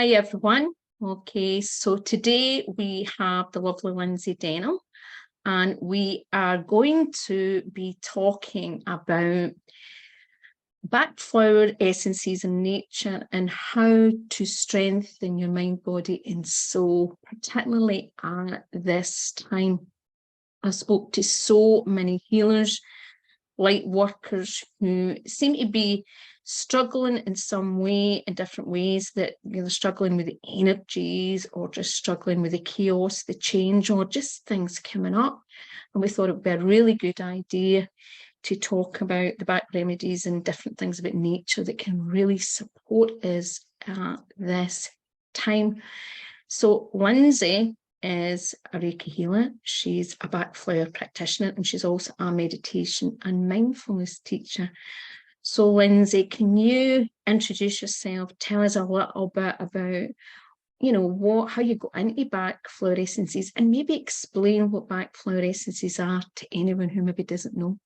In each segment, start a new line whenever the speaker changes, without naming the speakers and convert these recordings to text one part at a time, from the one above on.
Hi everyone. Okay, so today we have the lovely Linsey Denham, and we are going to be talking about Bach flower essences in nature and how to strengthen your mind, body and soul, particularly at this time. I spoke to so many healers, light workers who seem to be struggling in some way, in different ways, that they're struggling with the energies or just struggling with the chaos, the change, or just things coming up. And we thought it would be a really good idea to talk about the Bach remedies and different things about nature that can really support us at this time. So Linsey is a Reiki healer. She's a Bach flower practitioner, and she's also a meditation and mindfulness teacher. So Linsey, can you introduce yourself? Tell us a little bit about, how you got into Bach flower essences, and maybe explain what Bach flower essences are to anyone who maybe doesn't know.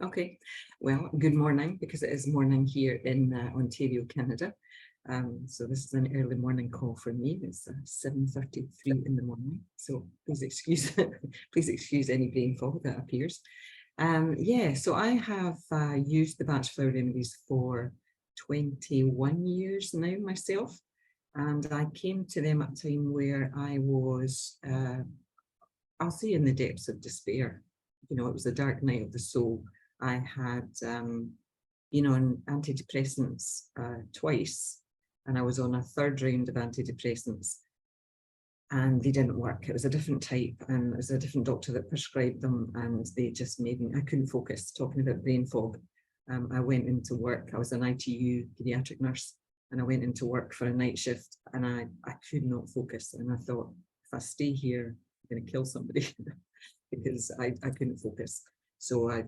Okay. Well, good morning, because it is morning here in Ontario, Canada. So this is an early morning call for me. It's 7:33 in the morning. So please excuse any brain fog that appears. So I have used the Bach flower remedies for 21 years now myself, and I came to them at a time where I was, I'll say, in the depths of despair. It was a dark night of the soul. I had, antidepressants twice, and I was on a third round of antidepressants, and they didn't work. It was a different type, and it was a different doctor that prescribed them, and they just made me, I couldn't focus. Talking about brain fog, I went into work. I was an ITU pediatric nurse, and I went into work for a night shift, and I could not focus. And I thought, if I stay here, I'm going to kill somebody. Because I couldn't focus. So I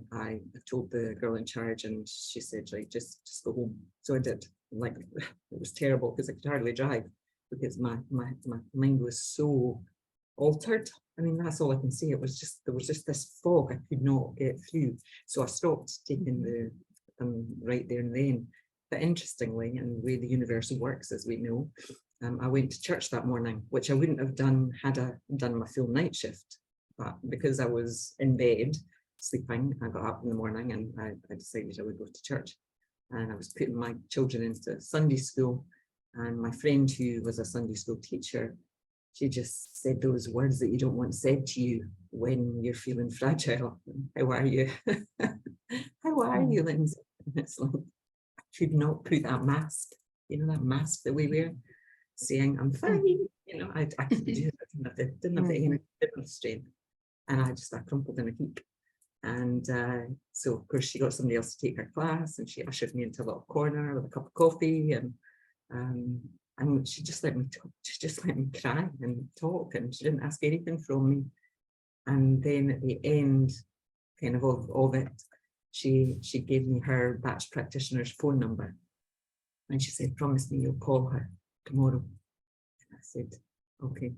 told the girl in charge, and she said, right, just go home. So I did. Like, it was terrible because I could hardly drive, because my mind was so altered. I mean, that's all I can say. There was just this fog I could not get through. So I stopped taking them right there and then. But interestingly, and the way the universe works, as we know, I went to church that morning, which I wouldn't have done had I done my full night shift. But because I was in bed sleeping, I got up in the morning and I decided I would go to church. And I was putting my children into Sunday school, and my friend, who was a Sunday school teacher, she just said those words that you don't want said to you when you're feeling fragile. How are you? How are you, Linsey? And it's like, I could not put that mask, that mask that we wear, saying I'm fine. I couldn't do it. I didn't have the energy, didn't have the strength. And I crumpled in a heap. And so, of course, she got somebody else to take her class, and she ushered me into a little corner with a cup of coffee, and she just let me talk. She just let me cry and talk, and she didn't ask anything from me. And then at the end, kind of it, she gave me her Bach practitioner's phone number, and she said, "Promise me you'll call her tomorrow." And I said, "Okay."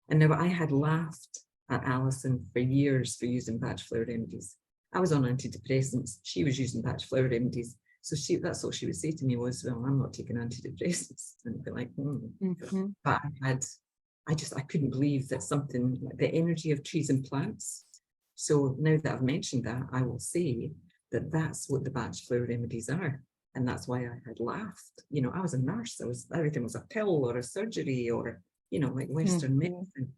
And now I had laughed at Alison for years for using Bach flower remedies. I was on antidepressants. She was using Bach flower remedies. So that's what she would say to me was, "Well, I'm not taking antidepressants." And I'd be like, But I couldn't believe that something like the energy of trees and plants. So now that I've mentioned that, I will say that that's what the Bach flower remedies are. And that's why I had laughed. I was a nurse. Everything was a pill or a surgery or, like Western medicine.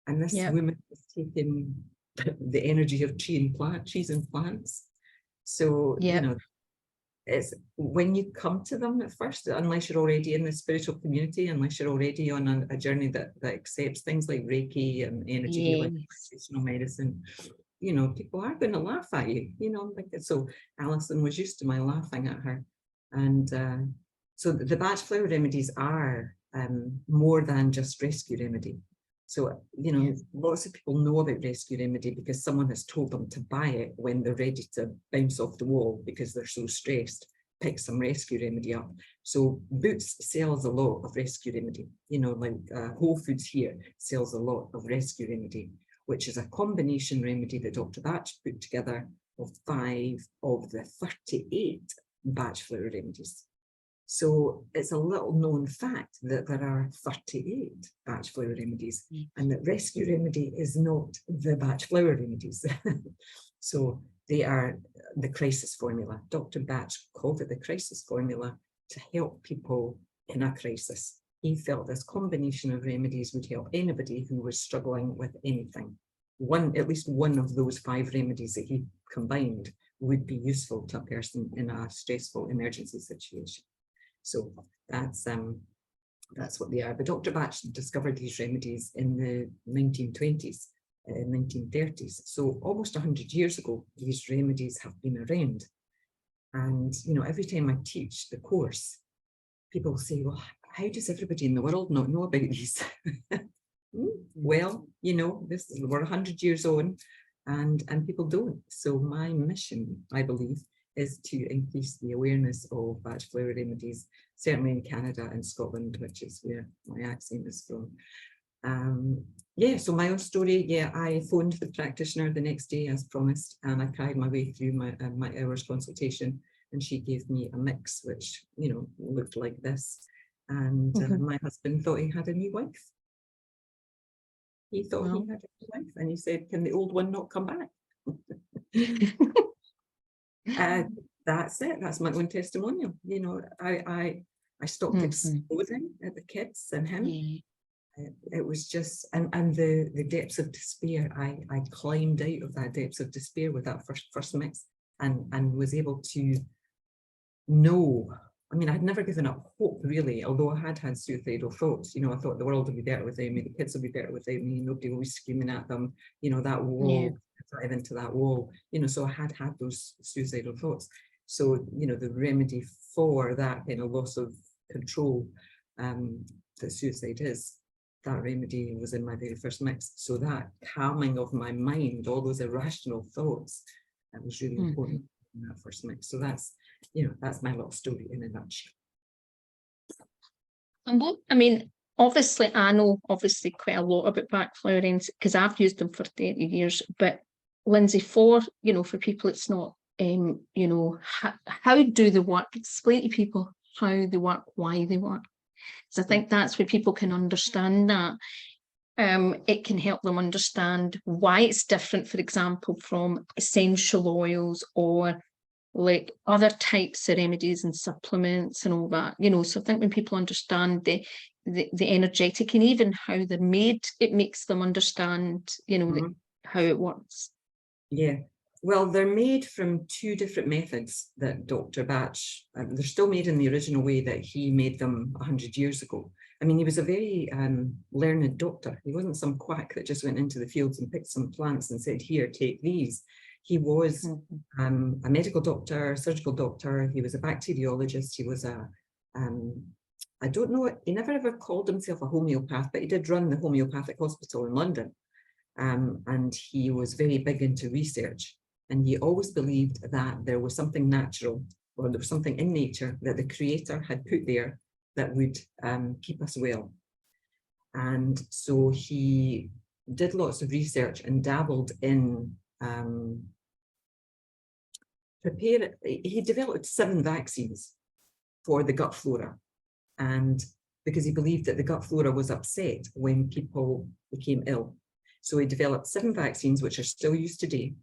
And this woman was taking the energy of trees and plants. So, it's when you come to them at first, unless you're already in the spiritual community, unless you're already on a journey that accepts things like Reiki and energy healing, traditional medicine, people are going to laugh at you, so Alison was used to my laughing at her. And so the Bach flower remedies are more than just rescue remedy. So, lots of people know about rescue remedy because someone has told them to buy it when they're ready to bounce off the wall because they're so stressed. Pick some rescue remedy up. So Boots sells a lot of rescue remedy, like Whole Foods here sells a lot of rescue remedy, which is a combination remedy that Dr. Bach put together of 5 of the 38 Bach flower remedies. So it's a little known fact that there are 38 Bach flower remedies, and that rescue remedy is not the Bach flower remedies. So they are the crisis formula. Dr. Bach called it the crisis formula to help people in a crisis. He felt this combination of remedies would help anybody who was struggling with anything. At least one of those 5 remedies that he combined would be useful to a person in a stressful emergency situation. So that's what they are. But Dr. Bach discovered these remedies in the 1920s, 1930s. So almost 100 years ago, these remedies have been around. And, you know, every time I teach the course, people say, well, how does everybody in the world not know about these? Well, you know, we're 100 years on, and people don't. So my mission, I believe, is to increase the awareness of Bach flower remedies, certainly in Canada and Scotland, which is where my accent is from. Yeah, so my own story, yeah, I phoned the practitioner the next day as promised, and I cried my way through my hours consultation, and she gave me a mix which, you know, looked like this. And my husband thought he had a new wife. He thought he had a new wife, and he said, can the old one not come back? That's it. That's my own testimonial. You know, I stopped exploding at the kids and him. It was just, and the depths of despair. I climbed out of that depths of despair with that first mix, and was able to know. I mean, I'd never given up hope, really, although I had suicidal thoughts. You know, I thought the world would be better without me, the kids would be better without me, nobody will be screaming at them, you know, that wall, drive into that wall, you know, so I had those suicidal thoughts. So, you know, the remedy for that kind of loss of control that suicide is, that remedy was in my very first mix. So that calming of my mind, all those irrational thoughts, that was really important in that first mix. So that's, you know, that's my little story in a nutshell.
And what, I mean, obviously, I know obviously quite a lot about Bach flowerings because I've used them for 30 years. But Linsey, for, you know, for people it's not, you know, how do they work? Explain to people how they work, why they work. So I think that's where people can understand that. It can help them understand why it's different, for example, from essential oils or like other types of remedies and supplements and all that, you know. So I think when people understand the energetic and even how they're made, it makes them understand, you know, how it works. Yeah.
Well, they're made from 2 different methods that Dr. Bach, they're still made in the original way that he made them 100 years ago. I mean, he was a very learned doctor. He wasn't some quack that just went into the fields and picked some plants and said, here, take these. He was a medical doctor, surgical doctor. He was a bacteriologist. He was I don't know, he never ever called himself a homeopath, but he did run the homeopathic hospital in London. And he was very big into research. And he always believed that there was something natural, or there was something in nature that the creator had put there that would keep us well. And so he did lots of research and dabbled in he developed 7 vaccines for the gut flora. And because he believed that the gut flora was upset when people became ill. So he developed 7 vaccines, which are still used today.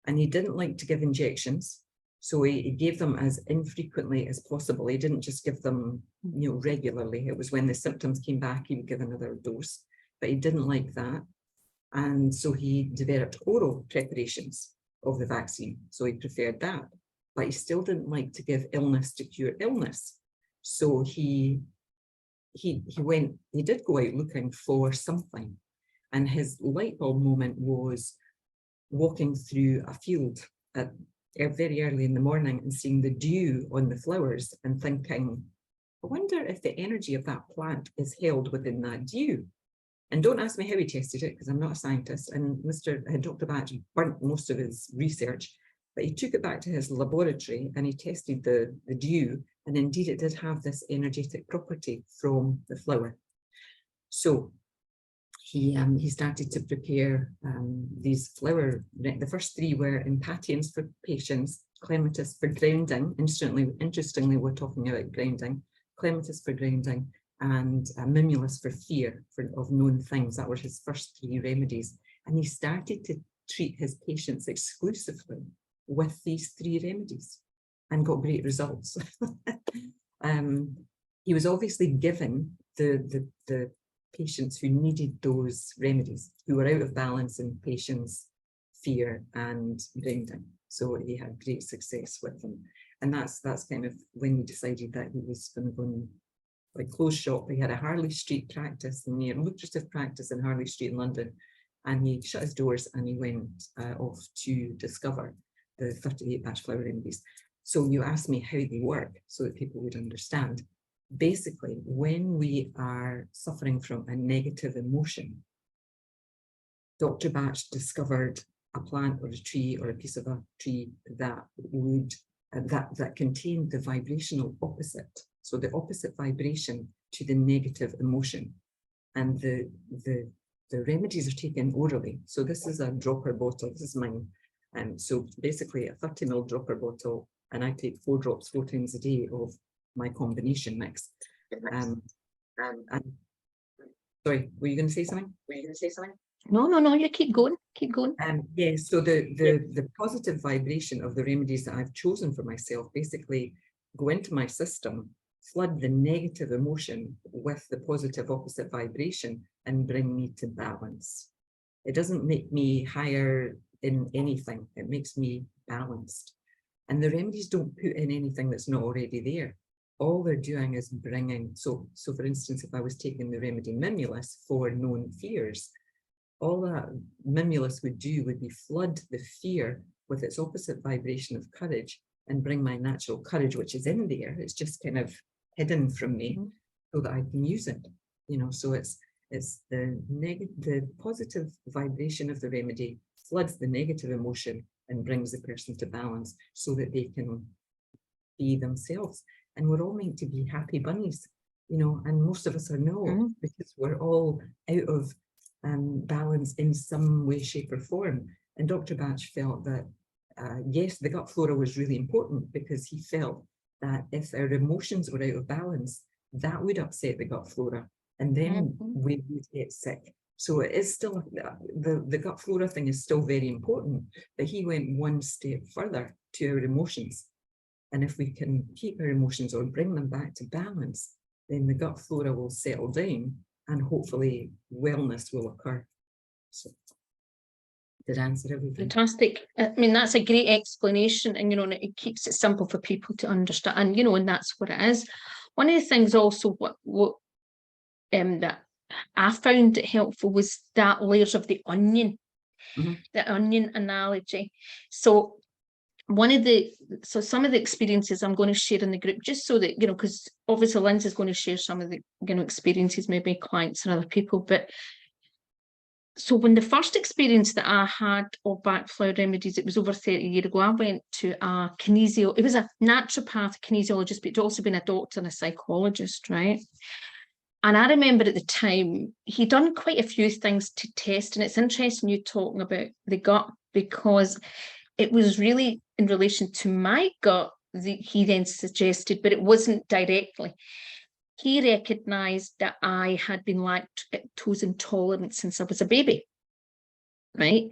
And he didn't like to give injections. So he gave them as infrequently as possible. He didn't just give them, you know, regularly. It was when the symptoms came back, he would give another dose, but he didn't like that. And so he developed oral preparations of the vaccine. So he preferred that, but he still didn't like to give illness to cure illness. So he did go out looking for something. And his light bulb moment was walking through a field very early in the morning and seeing the dew on the flowers and thinking, I wonder if the energy of that plant is held within that dew. And don't ask me how he tested it, because I'm not a scientist. And Dr. Bach burnt most of his research, but he took it back to his laboratory and he tested the dew. And indeed, it did have this energetic property from the flower. So he started to prepare these the first 3 were impatiens for patients clematis for grounding. Interestingly, we're talking about grounding. Clematis for grounding, and mimulus for fear of known things. That were his first 3 remedies. And he started to treat his patients exclusively with these 3 remedies and got great results. He was obviously giving the patients who needed those remedies, who were out of balance in patience, fear and grounding. So he had great success with them. And that's kind of when he decided that he was going to go and like close shop. He had a Harley Street practice, a lucrative practice in Harley Street in London. And he shut his doors and he went off to discover the 38 Bach flower remedies. So you asked me how they work so that people would understand. Basically, when we are suffering from a negative emotion, Dr. Bach discovered a plant or a tree or a piece of a tree that would that contained the vibrational opposite. So the opposite vibration to the negative emotion. And the remedies are taken orally. So this is a dropper bottle. This is mine. So basically a 30 ml dropper bottle, and I take 4 drops 4 times a day of my combination mix. And sorry, were you going to say something?
No, you keep going.
Yes, so the positive vibration of the remedies that I've chosen for myself basically go into my system, flood the negative emotion with the positive opposite vibration and bring me to balance. It doesn't make me higher in anything. It makes me balanced. And the remedies don't put in anything that's not already there. All they're doing is bringing, so for instance, if I was taking the remedy mimulus for known fears, all that mimulus would do would be flood the fear with its opposite vibration of courage and bring my natural courage, which is in there. It's just kind of hidden from me so that I can use it. You know, so it's the positive vibration of the remedy floods the negative emotion and brings the person to balance so that they can be themselves. And we're all meant to be happy bunnies, you know, and most of us are not, because we're all out of balance in some way, shape or form. And Dr. Bach felt that, yes, the gut flora was really important, because he felt that if our emotions were out of balance, that would upset the gut flora, and then we would get sick. So it is still, the gut flora thing is still very important, but he went one step further to our emotions. And if we can keep our emotions or bring them back to balance, then the gut flora will settle down and hopefully wellness will occur. So did I answer everything?
Fantastic. I mean, that's a great explanation, and, you know, and it keeps it simple for people to understand, and, you know, and that's what it is. One of the things also what that I found it helpful was that layers of the onion, the onion analogy. So some of the experiences I'm going to share in the group, just so that, you know, because obviously Linsey's going to share some of the, you know, experiences, maybe clients and other people. But so when the first experience that I had of Bach flower remedies, it was over 30 years ago. I went to a it was a naturopath kinesiologist, but he'd also been a doctor and a psychologist, right? And I remember at the time, he'd done quite a few things to test. And it's interesting you talking about the gut, because it was really in relation to my gut that he then suggested, but it wasn't directly. He recognised that I had been lactose intolerant since I was a baby, right?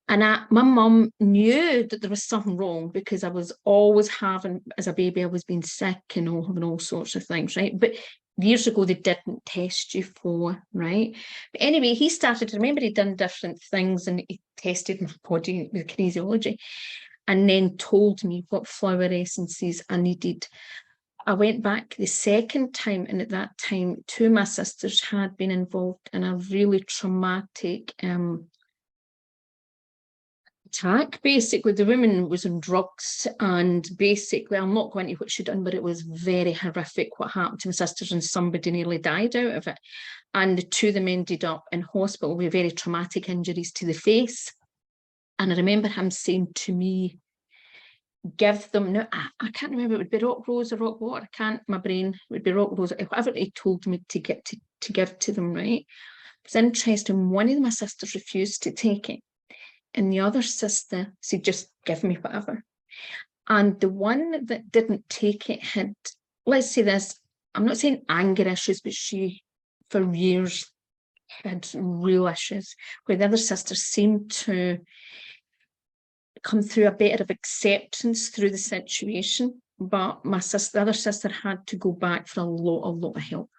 And my mum knew that there was something wrong, because I was always having, as a baby, I was being sick and having all sorts of things, right? But years ago, they didn't test you for, right? But anyway, he started to remember he'd done different things, and he tested my body with kinesiology, and then told me what flower essences I needed. I went back the second time, and at that time, 2 of my sisters had been involved in a really traumatic attack. Basically, the woman was on drugs, and basically, I'm not going into what she'd done, but it was very horrific what happened to my sisters, and somebody nearly died out of it. And the 2 of them ended up in hospital with very traumatic injuries to the face. And I remember him saying to me, give them, no, I can't remember, it would be rock rose or rock water, my brain would be rock rose, whatever he told me to get to give to them, right? It's interesting, one of my sisters refused to take it, and the other sister said, just give me whatever. And the one that didn't take it had, let's say this, I'm not saying anger issues, but she, for years, had real issues, where the other sister seemed to come through a bit of acceptance through the situation. But my sister, the other sister, had to go back for a lot of help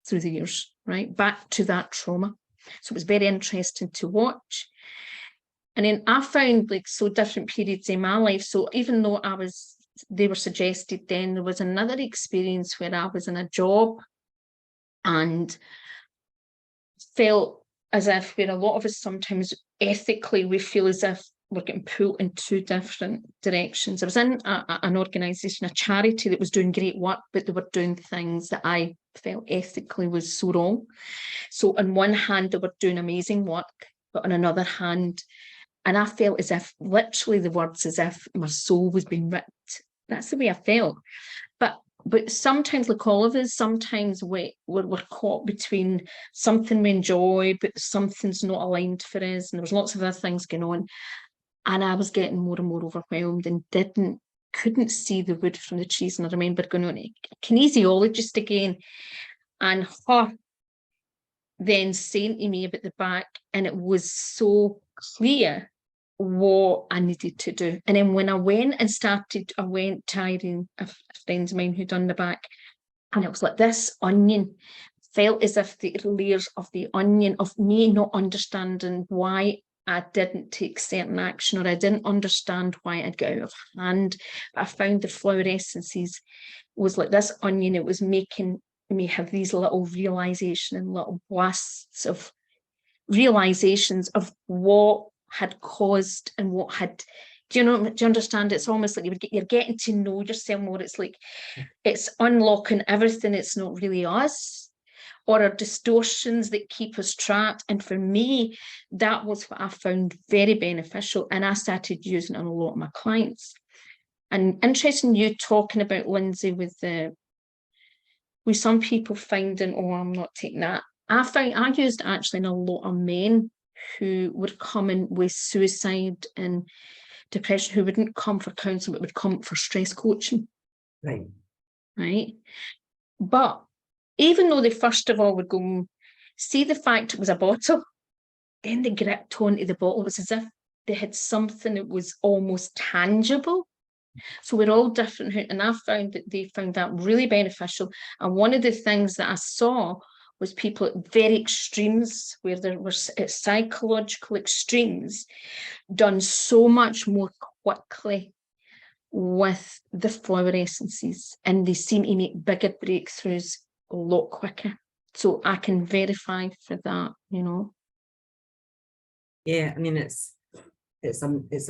through the years, right? Back to that trauma. So it was very interesting to watch. And then I found like so different periods in my life. So even though they were suggested then, there was another experience where I was in a job and felt as if, where a lot of us sometimes ethically, we feel as if we're getting pulled in two different directions. I was in an organisation, a charity that was doing great work, but they were doing things that I felt ethically was so wrong. So on one hand, they were doing amazing work, but on another hand, and I felt as if, literally the words, as if my soul was being ripped. That's the way I felt. But sometimes, like all of us, sometimes we're caught between something we enjoy, but something's not aligned for us. And there was lots of other things going on. And I was getting more and more overwhelmed and couldn't see the wood from the trees. And I remember going on a kinesiologist again, and her then saying to me about the back, and it was so clear what I needed to do. And then when I went I went to Eileen, a friend of mine who'd done the back, and it was like this onion, felt as if the layers of the onion of me not understanding why I didn't take certain action, or I didn't understand why I'd got out of hand. But I found the flower essences was like this onion. It was making me have these little realization and little blasts of realizations of what had caused and what had, do you understand? It's almost like you're getting to know yourself more. It's like it's unlocking everything. It's not really us, or our distortions that keep us trapped. And for me, that was what I found very beneficial, and I started using it on a lot of my clients. And interesting you talking about, Linsey, with some people finding, oh, I'm not taking that. I used actually in a lot of men who were coming with suicide and depression, who wouldn't come for counselling, but would come for stress coaching. Right. But even though they first of all would go, see the fact it was a bottle, then they gripped onto the bottle. It was as if they had something that was almost tangible. So we're all different. And I found that they found that really beneficial. And one of the things that I saw was people at very extremes, where there were psychological extremes, done so much more quickly with the flower essences, and they seem to make bigger breakthroughs a lot quicker. So I can verify for that,
Yeah, I mean, it's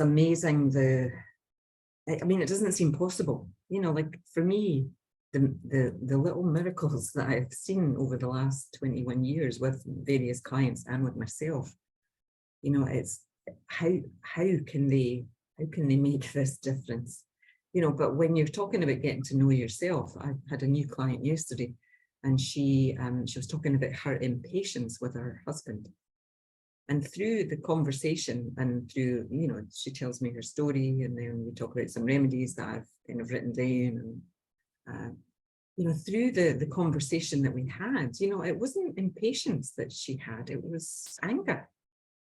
amazing. I mean, it doesn't seem possible, like for me, the little miracles that I've seen over the last 21 years with various clients and with myself, it's how can they make this difference? But when you're talking about getting to know yourself, I had a new client yesterday, and she was talking about her impatience with her husband. And through the conversation and through, she tells me her story, and then we talk about some remedies that I've kind of written down. And, through the conversation that we had, it wasn't impatience that she had, it was anger.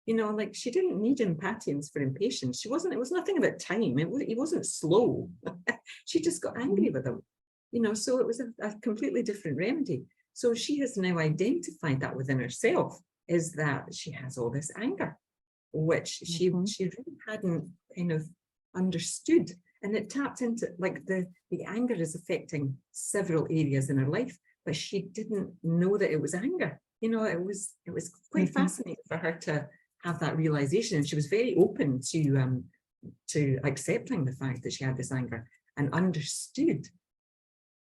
Like she didn't need impatience for impatience. It was nothing about time. He wasn't slow. She just got angry with him, so it was a completely different remedy. So she has now identified that within herself, is that she has all this anger, which she really hadn't kind of understood. And it tapped into, like, the anger is affecting several areas in her life, but she didn't know that it was anger. It was quite fascinating for her to have that realization. And she was very open to accepting the fact that she had this anger, and understood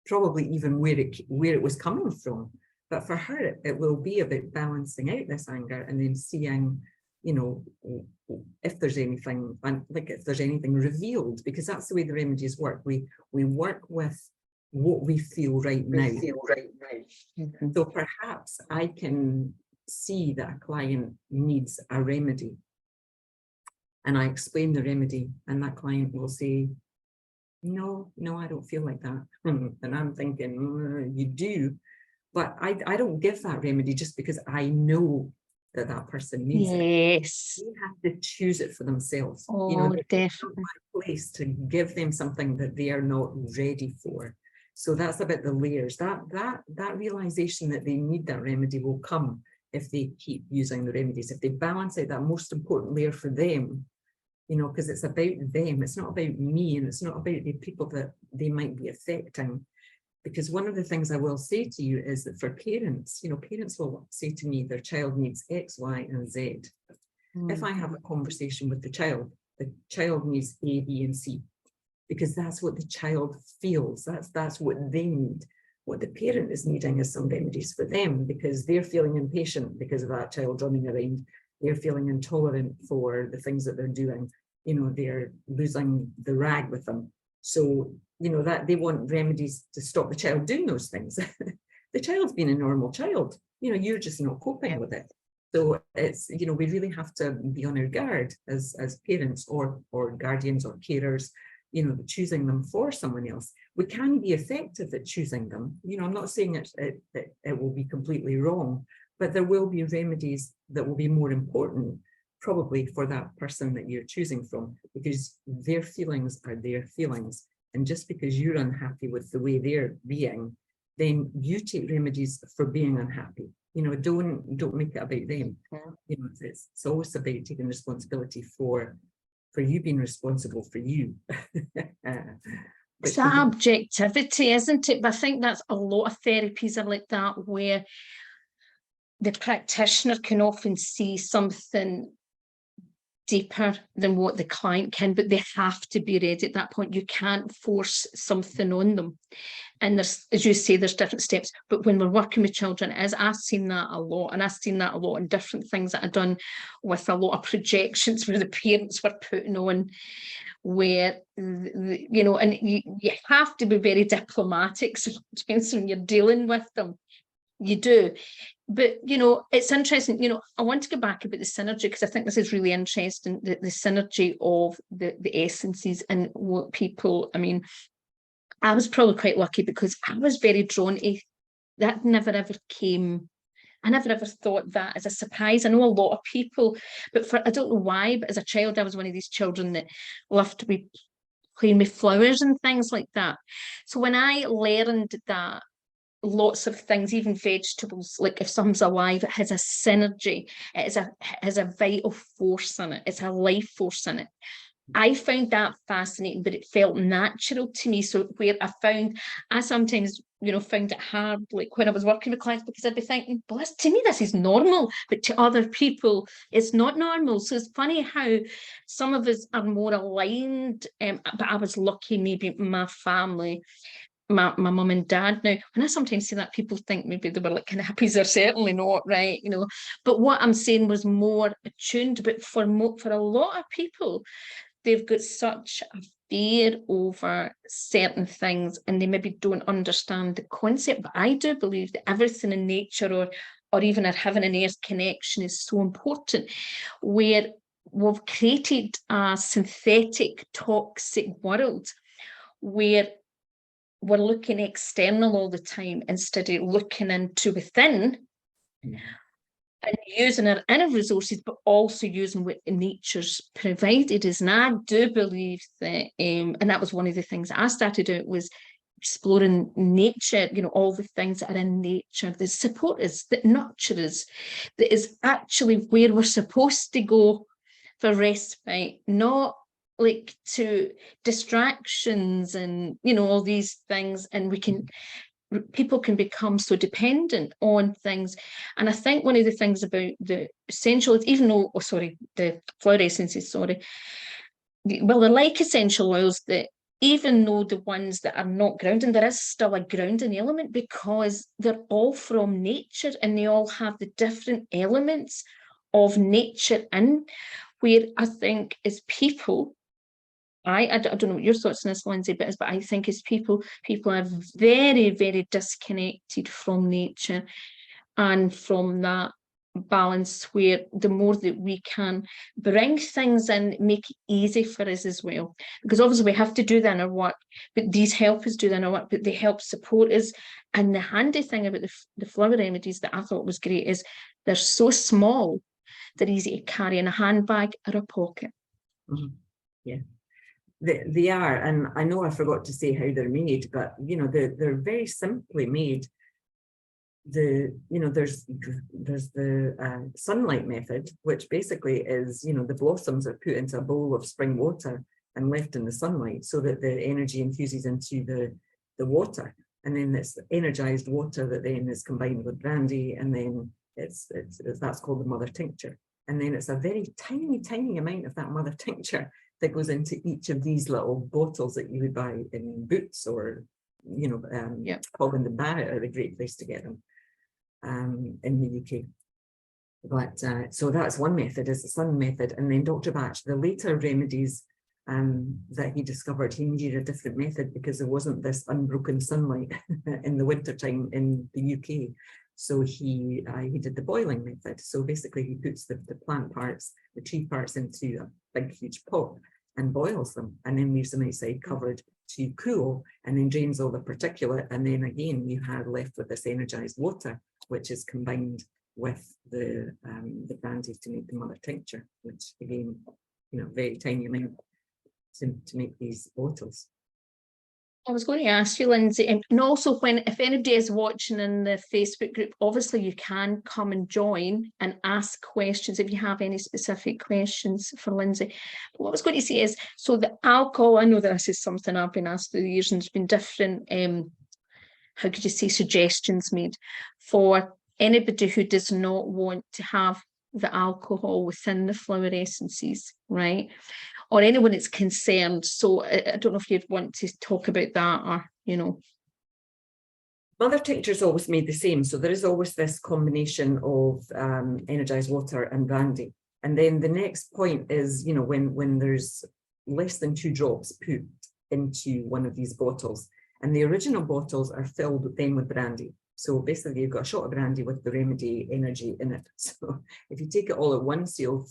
probably even where it was coming from. But for her, it will be about balancing out this anger, and then seeing, if there's anything, like if there's anything revealed, because that's the way the remedies work. We work with what we feel right now. So perhaps I can see that a client needs a remedy, and I explain the remedy, and that client will say, No, I don't feel like that. And I'm thinking, you do, but I don't give that remedy just because I know that that person needs it.
Yes.
They have to choose it for themselves.
Oh,
It's not
definitely.
my place to give them something that they are not ready for. So that's about the layers. That realization that they need that remedy will come if they keep using the remedies. If they balance out that most important layer for them, because it's about them. It's not about me, and it's not about the people that they might be affecting. Because one of the things I will say to you is that for parents, parents will say to me their child needs X, Y, and Z. If I have a conversation with the child needs A, B, and C, because that's what the child feels. That's what they need. What the parent is needing is some remedies for them, because they're feeling impatient because of that child running around. They're feeling intolerant for the things that they're doing. They're losing the rag with them. So, that they want remedies to stop the child doing those things. The child's been a normal child. You're just not coping with it. So it's, we really have to be on our guard as parents or guardians or carers, choosing them for someone else. We can be effective at choosing them. I'm not saying it will be completely wrong, but there will be remedies that will be more important probably for that person that you're choosing from, because their feelings are their feelings. And just because you're unhappy with the way they're being, then you take remedies for being unhappy. Don't make it about them. It's always about taking responsibility for you being responsible for you.
It's that objectivity, isn't it? But I think that's a lot of therapies are like that, where the practitioner can often see something deeper than what the client can, but they have to be ready at that point. You can't force something on them. And there's, as you say, there's different steps. But when we're working with children, I've seen that a lot, and I've seen that a lot in different things that I've done with a lot of projections where the parents were putting on, where, and you have to be very diplomatic sometimes when you're dealing with them. You do. But, it's interesting, I want to go back about the synergy, because I think this is really interesting, the synergy of the essences and what people, I was probably quite lucky because I was very drawn to that. Never ever came. I never ever thought that as a surprise. I know a lot of people, but I don't know why, but as a child, I was one of these children that loved to be playing with flowers and things like that. So when I learned that lots of things, even vegetables, like if something's alive, it has a synergy, it has a vital force in it, it's a life force in it. I found that fascinating, but it felt natural to me. So where I sometimes, found it hard, like when I was working with clients, because I'd be thinking, well, to me, this is normal, but to other people, it's not normal. So it's funny how some of us are more aligned, but I was lucky, maybe my family, my mum and dad. Now, when I sometimes say that, people think maybe they were like kind of hippies. They're certainly not, right? But what I'm saying was more attuned. But for a lot of people, they've got such a fear over certain things, and they maybe don't understand the concept. But I do believe that everything in nature, or even our heaven and earth connection, is so important, where we've created a synthetic, toxic world where we're looking external all the time instead of looking into within and using our inner resources, but also using what nature's provided us. And I do believe that, and that was one of the things that I started out was exploring nature, all the things that are in nature that support us, that nurture us, that is actually where we're supposed to go for respite, not like to distractions and all these things. And people can become so dependent on things. And I think one of the things about the essential, even though, the flower essences, well, they're like essential oils, that even though the ones that are not grounding, there is still a grounding element, because they're all from nature and they all have the different elements of nature in, where I think as people, I don't know what your thoughts on this, Linsey, but I think as people are very, very disconnected from nature and from that balance where the more that we can bring things in, make it easy for us as well, because obviously we have to do the inner work, but these help us do the inner work, but they help support us. And the handy thing about the flower remedies that I thought was great is they're so small, they're easy to carry in a handbag or a pocket.
Yeah, they are. And I know I forgot to say how they're made, but they're very simply made. There's the sunlight method, which basically is, the blossoms are put into a bowl of spring water and left in the sunlight so that the energy infuses into the water, and then it's energized water that then is combined with brandy, and then that's called the mother tincture. And then it's a very tiny amount of that mother tincture that goes into each of these little bottles that you would buy in Boots or Holland and Barrett are a great place to get them in the UK. But so that's one method, is the sun method. And then Dr. Bach, the later remedies that he discovered, he needed a different method because there wasn't this unbroken sunlight in the wintertime in the UK. So he did the boiling method. So basically he puts the plant parts, the tree parts into a big huge pot and boils them, and then leaves them outside covered to cool, and then drains all the particulate, and then again you have left with this energized water, which is combined with the brandy to make the mother tincture, which again, very tiny amount to make these bottles.
I was going to ask you, Linsey, and also if anybody is watching in the Facebook group, obviously you can come and join and ask questions if you have any specific questions for Linsey. But what I was going to say is, so the alcohol, I know that this is something I've been asked through the years, and there's been different, how could you say, suggestions made for anybody who does not want to have the alcohol within the flower essences, right? Or anyone that's concerned. So I don't know if you'd want to talk about that, or,
Mother tincture is always made the same. So there is always this combination of energized water and brandy. And then the next point is, when there's less than 2 drops put into one of these bottles, and the original bottles are filled then with brandy. So basically you've got a shot of brandy with the remedy energy in it. So if you take it all at once, you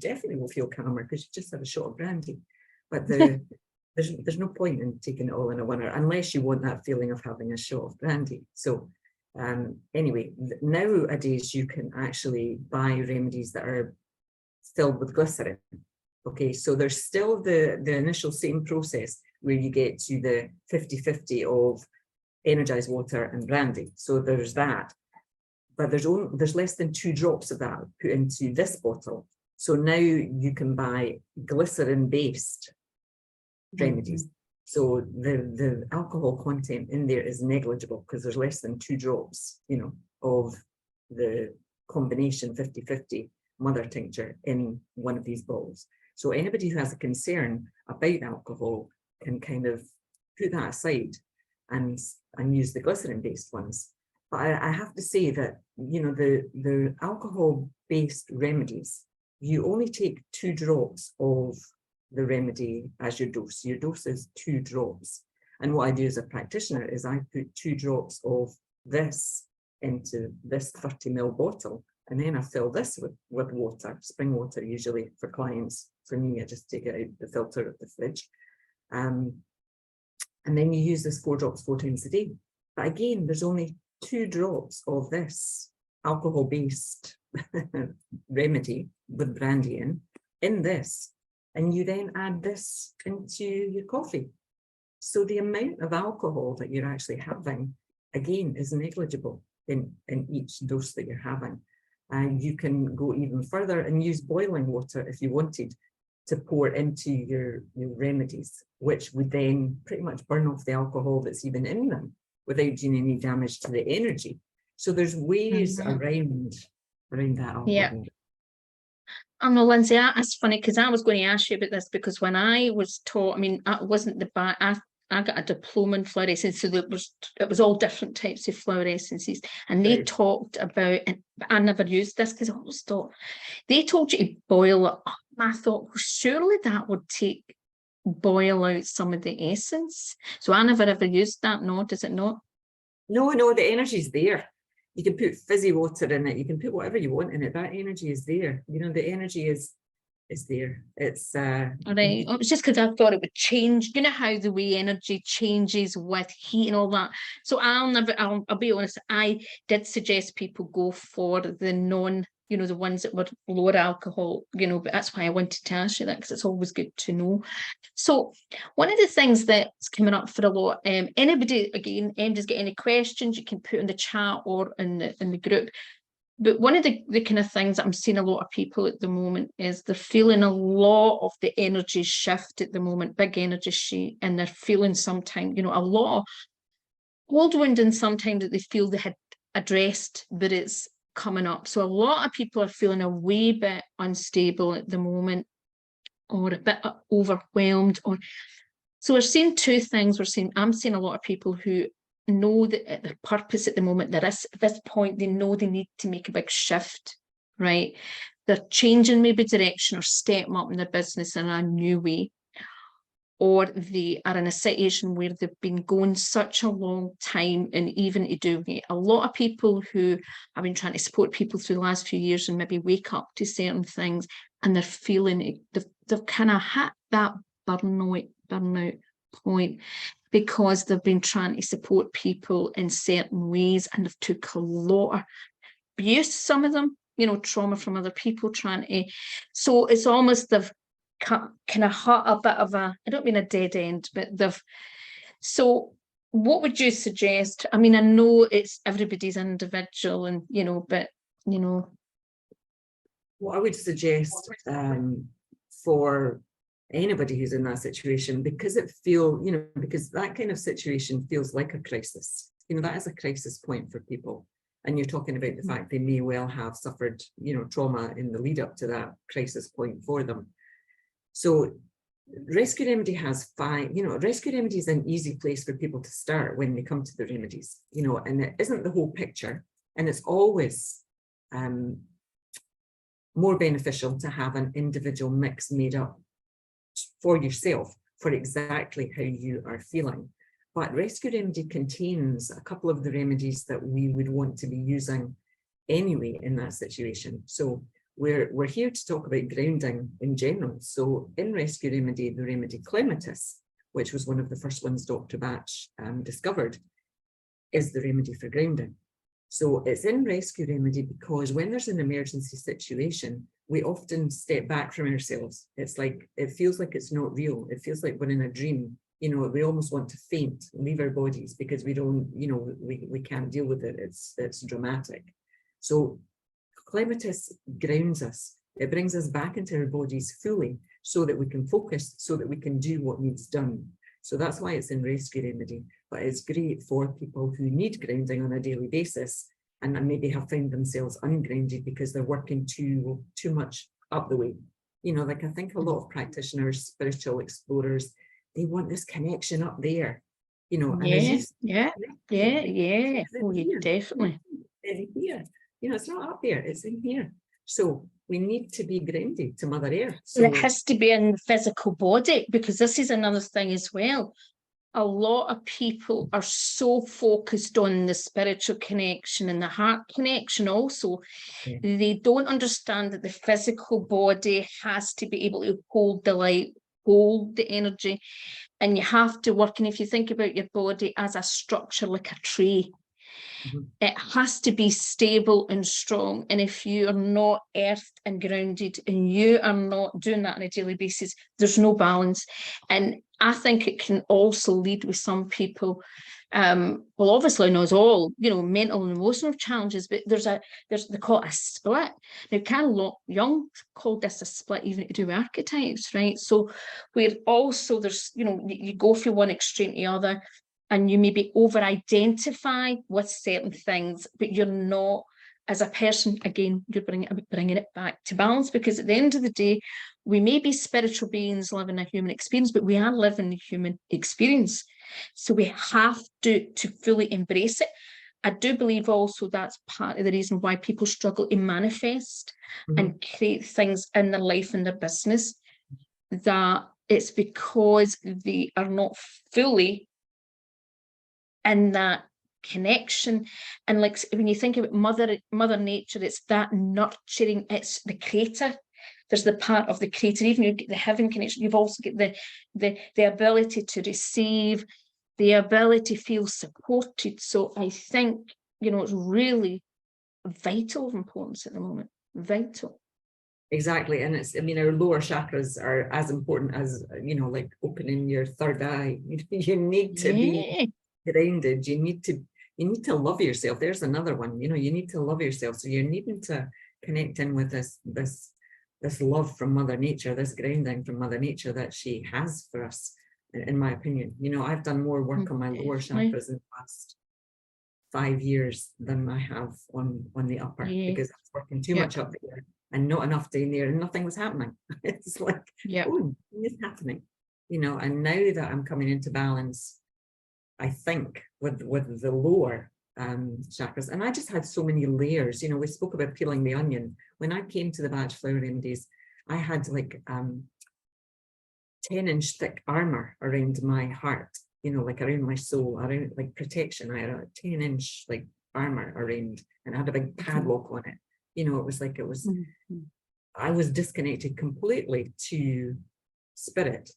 definitely will feel calmer because you just had a shot of brandy. But there's no point in taking it all in a winner unless you want that feeling of having a shot of brandy. So anyway, nowadays you can actually buy remedies that are filled with glycerin. Okay, so there's still the initial same process where you get to the 50-50 of energized water and brandy. So there's that, but there's less than 2 drops of that put into this bottle. So now you can buy glycerin-based remedies. So the alcohol content in there is negligible because there's less than 2 drops, of the combination 50-50 mother tincture in one of these bottles. So anybody who has a concern about alcohol can kind of put that aside and use the glycerin-based ones. But I have to say that, the alcohol-based remedies, you only take 2 drops of the remedy as your dose. Your dose is 2 drops. And what I do as a practitioner is I put 2 drops of this into this 30 ml bottle, and then I fill this with water, spring water usually for clients. For me, I just take it out the filter of the fridge. And then you use this 4 drops 4 times a day. But again, there's only 2 drops of this alcohol-based remedy with brandy in this. And you then add this into your coffee. So the amount of alcohol that you're actually having, again, is negligible in each dose that you're having. And you can go even further and use boiling water if you wanted to pour into your remedies, which would then pretty much burn off the alcohol that's even in them without doing any damage to the energy. So there's ways around that alcohol.
Yeah. I know, Linsey, that's funny because I was going to ask you about this, because when I was taught, I mean, I wasn't the Bach, I got a diploma in flower essence, so it was all different types of flower essences, and they talked about, and I never used this because I always thought they told you to boil it up. I thought, well, surely that would boil out some of the essence. So I never ever used that. No, does it not?
No, the energy's there. you can put fizzy water in it, you can put whatever you want in it. That energy is there. You know, the energy is there. It's
all right. It was just because I thought it would change. You know how the way energy changes with heat and all that. So I'll be honest, I did suggest people go for the non, the ones that were lower alcohol, but that's why I wanted to ask you that, because it's always good to know. So one of the things that's coming up for a lot, anybody, again, anybody's got any questions, you can put in the chat or in the group. But one of the kind of things that I'm seeing a lot of people at the moment is they're feeling a lot of the energy shift at the moment, big energy shift, and they're feeling sometimes, a lot of old wound, and sometimes that they feel they had addressed, but it's coming up. So a lot of people are feeling a wee bit unstable at the moment, or a bit overwhelmed. So we're seeing two things. I'm seeing a lot of people who know that the purpose at the moment, that at this point, they know they need to make a big shift, right? They're changing maybe direction or stepping up in their business in a new way. Or they are in a situation where they've been going such a long time, and even to do it. A lot of people who have been trying to support people through the last few years and maybe wake up to certain things, and they're feeling it, they've kind of hit that burnout point, because they've been trying to support people in certain ways, and they've took a lot of abuse, some of them, trauma from other people trying to. So it's almost they've kind of hit a bit of a, I don't mean a dead end, but so what would you suggest? I mean, I know it's everybody's individual, and but
what I would suggest for anybody who's in that situation, because because that kind of situation feels like a crisis. That is a crisis point for people. And you're talking about the fact they may well have suffered, trauma in the lead up to that crisis point for them. So Rescue Remedy has 5, Rescue Remedy is an easy place for people to start when they come to the remedies, and it isn't the whole picture. And it's always more beneficial to have an individual mix made up for yourself, for exactly how you are feeling. But Rescue Remedy contains a couple of the remedies that we would want to be using anyway in that situation. So we're here to talk about grounding in general. So in Rescue Remedy, the remedy clematis, which was one of the first ones Dr. Bach discovered, is the remedy for grounding. So it's in Rescue Remedy because when there's an emergency situation, we often step back from ourselves. It's like, it feels like it's not real. It feels like we're in a dream. We almost want to faint, leave our bodies, because we don't, we can't deal with it. It's dramatic. So clematis grounds us. It brings us back into our bodies fully, so that we can focus, so that we can do what needs done. So that's why it's in Rescue Remedy. But it's great for people who need grounding on a daily basis, and maybe have found themselves ungrounded because they're working too much up the way. Like I think a lot of practitioners, spiritual explorers, they want this connection up there. And
yeah. Oh, yeah, definitely.
It's here. It's not up there, it's in here. So we need to be grounded to Mother Earth. So
it has to be in the physical body, because this is another thing as well. A lot of people are so focused on the spiritual connection and the heart connection also.
Yeah.
They don't understand that the physical body has to be able to hold the light, hold the energy, and you have to work. And if you think about your body as a structure, like a tree, it has to be stable and strong. And if you are not earthed and grounded, and you are not doing that on a daily basis, there's no balance. And I think it can also lead with some people, well, obviously not all, mental and emotional challenges, but they call it a split. Now, Jung called this a split even to do with archetypes, right? So where also there's, you go from one extreme to the other, and you maybe over-identify with certain things, but you're not, as a person, again, you're bringing it back to balance, because at the end of the day, we may be spiritual beings living a human experience, but we are living the human experience. So we have to fully embrace it. I do believe also that's part of the reason why people struggle to manifest and create things in their life and their business, that it's because they are not fully in that connection. And like when you think about mother nature, it's that nurturing, it's the creator. There's the part of the creator. Even you get the heaven connection, you've also got the ability to receive, the ability to feel supported. So I think, you know, it's really vital importance at the moment. Vital.
Exactly. And it's, I mean, our lower chakras are as important as, you know, like opening your third eye. You need to be grounded. You need to love yourself. There's another one, you know, you need to love yourself. So you're needing to connect in with this love from Mother Nature, this grounding from Mother Nature that she has for us, in my opinion. You know, I've done more work on my lower chakras in the past 5 years than I have on the upper, because I was working too much up there and not enough down there, and nothing was happening. It's like, oh, it's happening, you know. And now that I'm coming into balance, I think with the lower chakras, and I just had so many layers. You know, we spoke about peeling the onion. When I came to the Bach flower remedies, I had like 10-inch thick armor around my heart, you know, like around my soul, around like protection. I had a 10-inch like armor around, and I had a big padlock on it. You know, it was like, I was disconnected completely to spirit,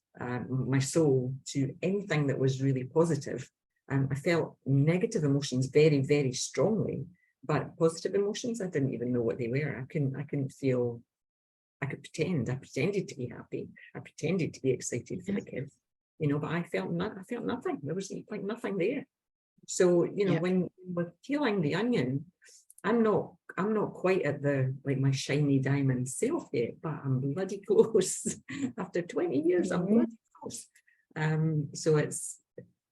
my soul, to anything that was really positive. I felt negative emotions very, very strongly, but positive emotions, I didn't even know what they were. I couldn't feel. I could pretend. I pretended to be happy. I pretended to be excited for the kids, you know, but I felt nothing. There was like nothing there. So, you know, when we're peeling the onion, I'm not quite at the, like, my shiny diamond self yet, but I'm bloody close. After 20 years, I'm bloody close. So it's,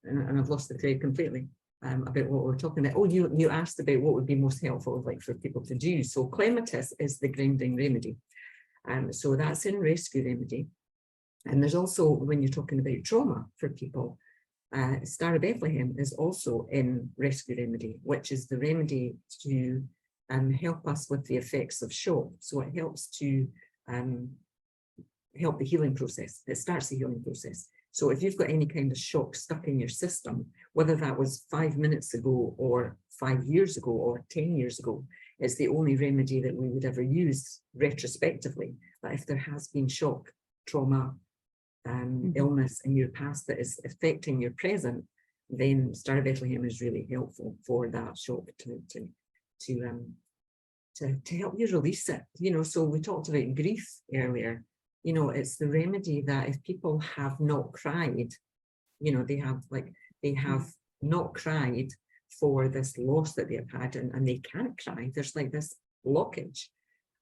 and I've lost the thread completely about what we're talking about. Oh, you asked about what would be most helpful, like, for people to do. So clematis is the grounding remedy. So that's in rescue remedy. And there's also, when you're talking about trauma for people, Star of Bethlehem is also in rescue remedy, which is the remedy to help us with the effects of shock. So it helps to help the healing process. It starts the healing process. So if you've got any kind of shock stuck in your system, whether that was 5 minutes ago or 5 years ago or 10 years ago, it's the only remedy that we would ever use retrospectively. But if there has been shock, trauma, illness in your past that is affecting your present, then Star of Bethlehem is really helpful for that shock to help you release it. You know, so we talked about grief earlier. You know, it's the remedy that if people have not cried, you know, they have not cried for this loss that they've had, and they can't cry. There's like this blockage.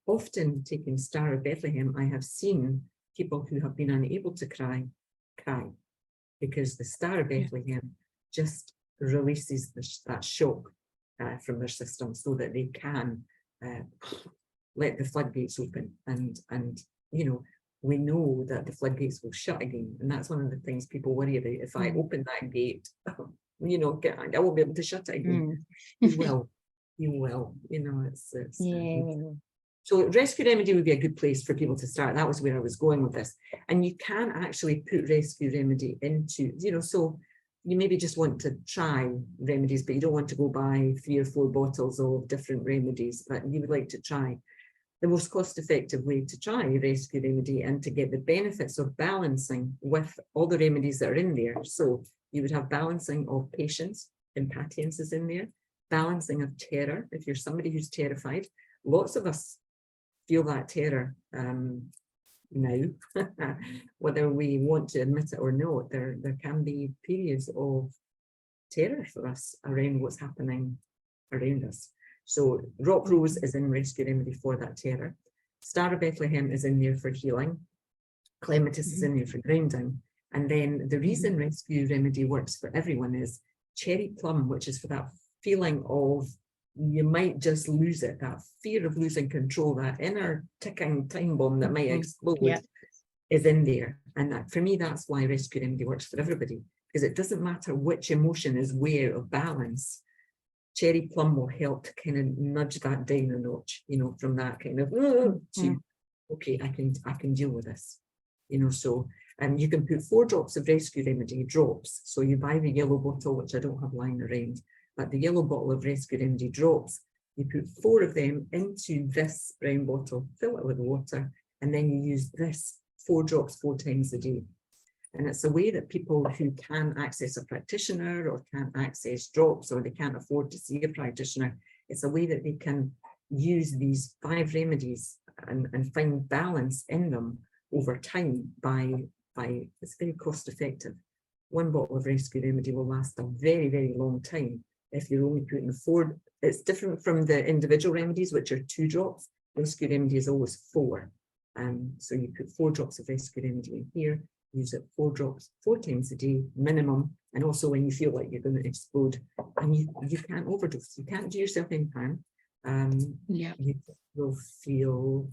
Often taking Star of Bethlehem, I have seen people who have been unable to cry, because the Star of Bethlehem just releases that shock from their system, so that they can let the floodgates open. And you know, we know that the floodgates will shut again, and that's one of the things people worry about. If I open that gate, you know, I won't be able to shut it again. You will, you know, it's so rescue remedy would be a good place for people to start. That was where I was going with this. And you can actually put rescue remedy into, you know, so you maybe just want to try remedies, but you don't want to go buy 3 or 4 bottles of different remedies, but you would like to try the most cost-effective way to try rescue remedy and to get the benefits of balancing with all the remedies that are in there. So you would have balancing of patience, impatience is in there, balancing of terror. If you're somebody who's terrified, lots of us feel that terror now, whether we want to admit it or not. There can be periods of terror for us around what's happening around us. So rock rose is in rescue remedy for that terror. Star of Bethlehem is in there for healing. Clematis is in there for grounding. And then the reason rescue remedy works for everyone is cherry plum, which is for that feeling of you might just lose it, that fear of losing control, that inner ticking time bomb that might explode is in there. And that, for me, that's why rescue remedy works for everybody, because it doesn't matter which emotion is where of balance. Cherry plum will help to kind of nudge that down a notch, you know, from that kind of to, okay, I can deal with this, you know. So you can put 4 drops of rescue remedy, drops. So you buy the yellow bottle, which I don't have lying around, but the yellow bottle of Rescue Remedy drops, you put 4 of them into this brown bottle, fill it with water, and then you use this 4 drops 4 times a day. And it's a way that people who can't access a practitioner or can't access drops or they can't afford to see a practitioner, it's a way that they can use these 5 remedies and find balance in them over time by it's very cost effective. 1 bottle of Rescue Remedy will last a very, very long time if you're only putting 4. It's different from the individual remedies, which are 2 drops. Rescue Remedy is always 4. So you put 4 drops of Rescue Remedy in here, use it 4 drops 4 times a day minimum, and also when you feel like you're going to explode, and you can't overdose, you can't do yourself any harm. You will feel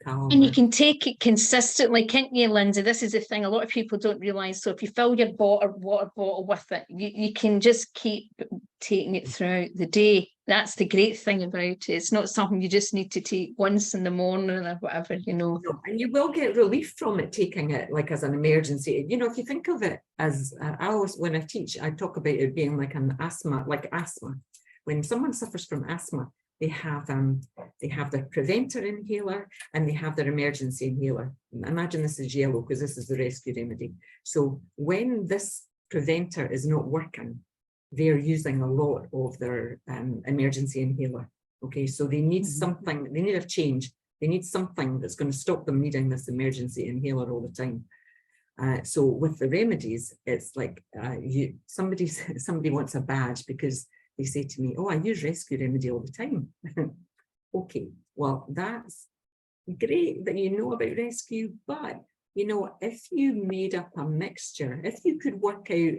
calmer.
And you can take it consistently, can't you, Lindsay? This is the thing a lot of people don't realise. So if you fill your water bottle with it, you can just keep taking it throughout the day. That's the great thing about it. It's not something you just need to take once in the morning or whatever, you know.
No, and you will get relief from it, taking it like as an emergency. You know, if you think of it as, I always, when I teach, I talk about it being like an asthma, like asthma. When someone suffers from asthma, they have their preventer inhaler and they have their emergency inhaler. Imagine this is yellow because this is the Rescue Remedy. So when this preventer is not working, they're using a lot of their emergency inhaler. Okay, so they need something, they need a change. They need something that's going to stop them needing this emergency inhaler all the time. So with the remedies, it's like somebody wants a badge because they say to me, oh, I use Rescue Remedy all the time. Okay, well, that's great that you know about Rescue, but, you know, if you made up a mixture, if you could work out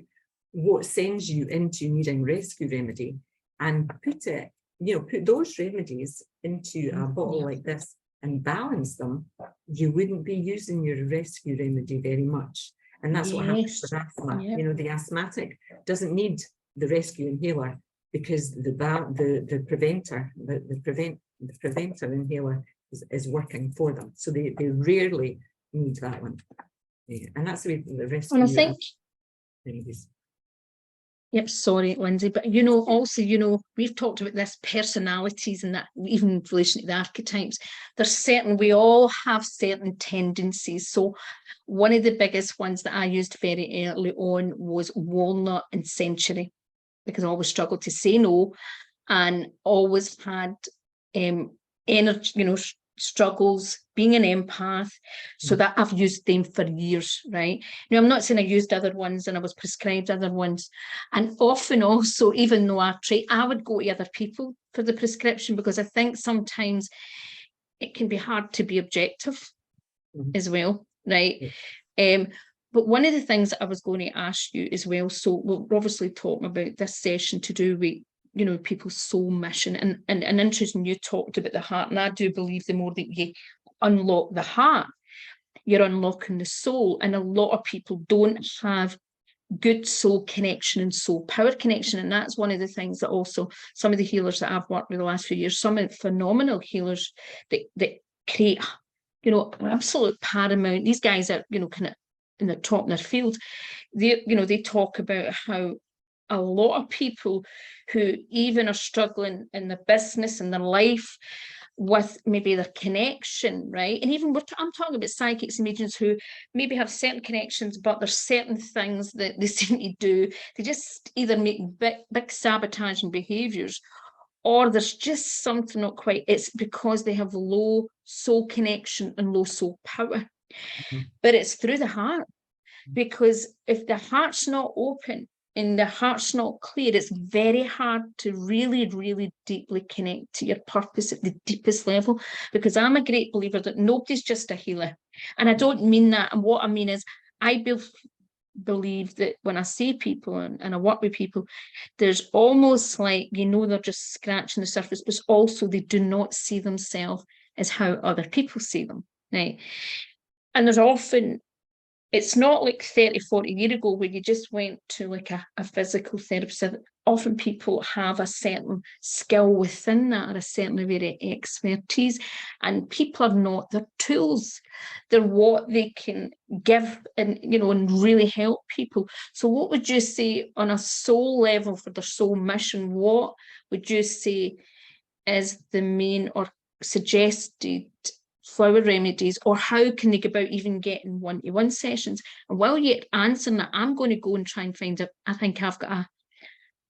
what sends you into needing Rescue Remedy and put it, you know, put those remedies into a bottle like this and balance them, you wouldn't be using your Rescue Remedy very much. And that's what happens with asthma. You know, the asthmatic doesn't need the Rescue inhaler because the preventer inhaler is working for them. So they rarely need that one. Yeah. And that's the way the Rescue remedies.
Yep, sorry, Lindsay, but you know, also, you know, we've talked about this personalities and that, even in relation to the archetypes, there's certain, we all have certain tendencies. So one of the biggest ones that I used very early on was walnut and century, because I always struggled to say no and always had energy, you know, struggles being an empath, so that I've used them for years, right? Now, I'm not saying I used other ones and I was prescribed other ones, and often also, even though I would go to other people for the prescription, because I think sometimes it can be hard to be objective as well, right? But one of the things that I was going to ask you as well, so we're obviously talking about this session to do with, you know, people's soul mission, and interesting, you talked about the heart, and I do believe the more that you unlock the heart, you're unlocking the soul, and a lot of people don't have good soul connection and soul power connection, and that's one of the things that also some of the healers that I've worked with the last few years, some of the phenomenal healers that create, you know, absolute paramount, these guys are, you know, kind of in the top in their field, they talk about how a lot of people who even are struggling in their business and their life with maybe their connection, right? And even I'm talking about psychics and mediums who maybe have certain connections, but there's certain things that they seem to do. They just either make big sabotaging behaviors, or there's just something not quite. It's because they have low soul connection and low soul power. But it's through the heart, because if the heart's not open and the heart's not clear, it's very hard to really, really deeply connect to your purpose at the deepest level. Because I'm a great believer that nobody's just a healer. And I don't mean that. And what I mean is, I believe that when I see people and I work with people, there's almost like, you know, they're just scratching the surface, but also they do not see themselves as how other people see them, right? And there's often, it's not like 30, 40 years ago where you just went to like a physical therapist often people have a certain skill within that, or a certain area of expertise, and people are not their tools. They're what they can give and, you know, and really help people. So what would you say on a soul level for their soul mission? What would you say is the main or suggested flower remedies, or how can they go about even getting one-to-one sessions? And while you're answering that, I'm going to go and try and find out. I think I've got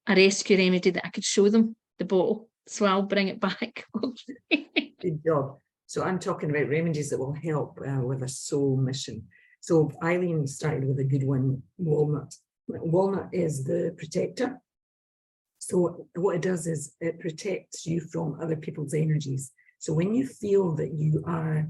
a rescue remedy that I could show them, the bottle. So I'll bring it back.
Good job. So I'm talking about remedies that will help with a soul mission. So Eileen started with a good one, walnut. Walnut is the protector. So what it does is it protects you from other people's energies. So when you feel that you are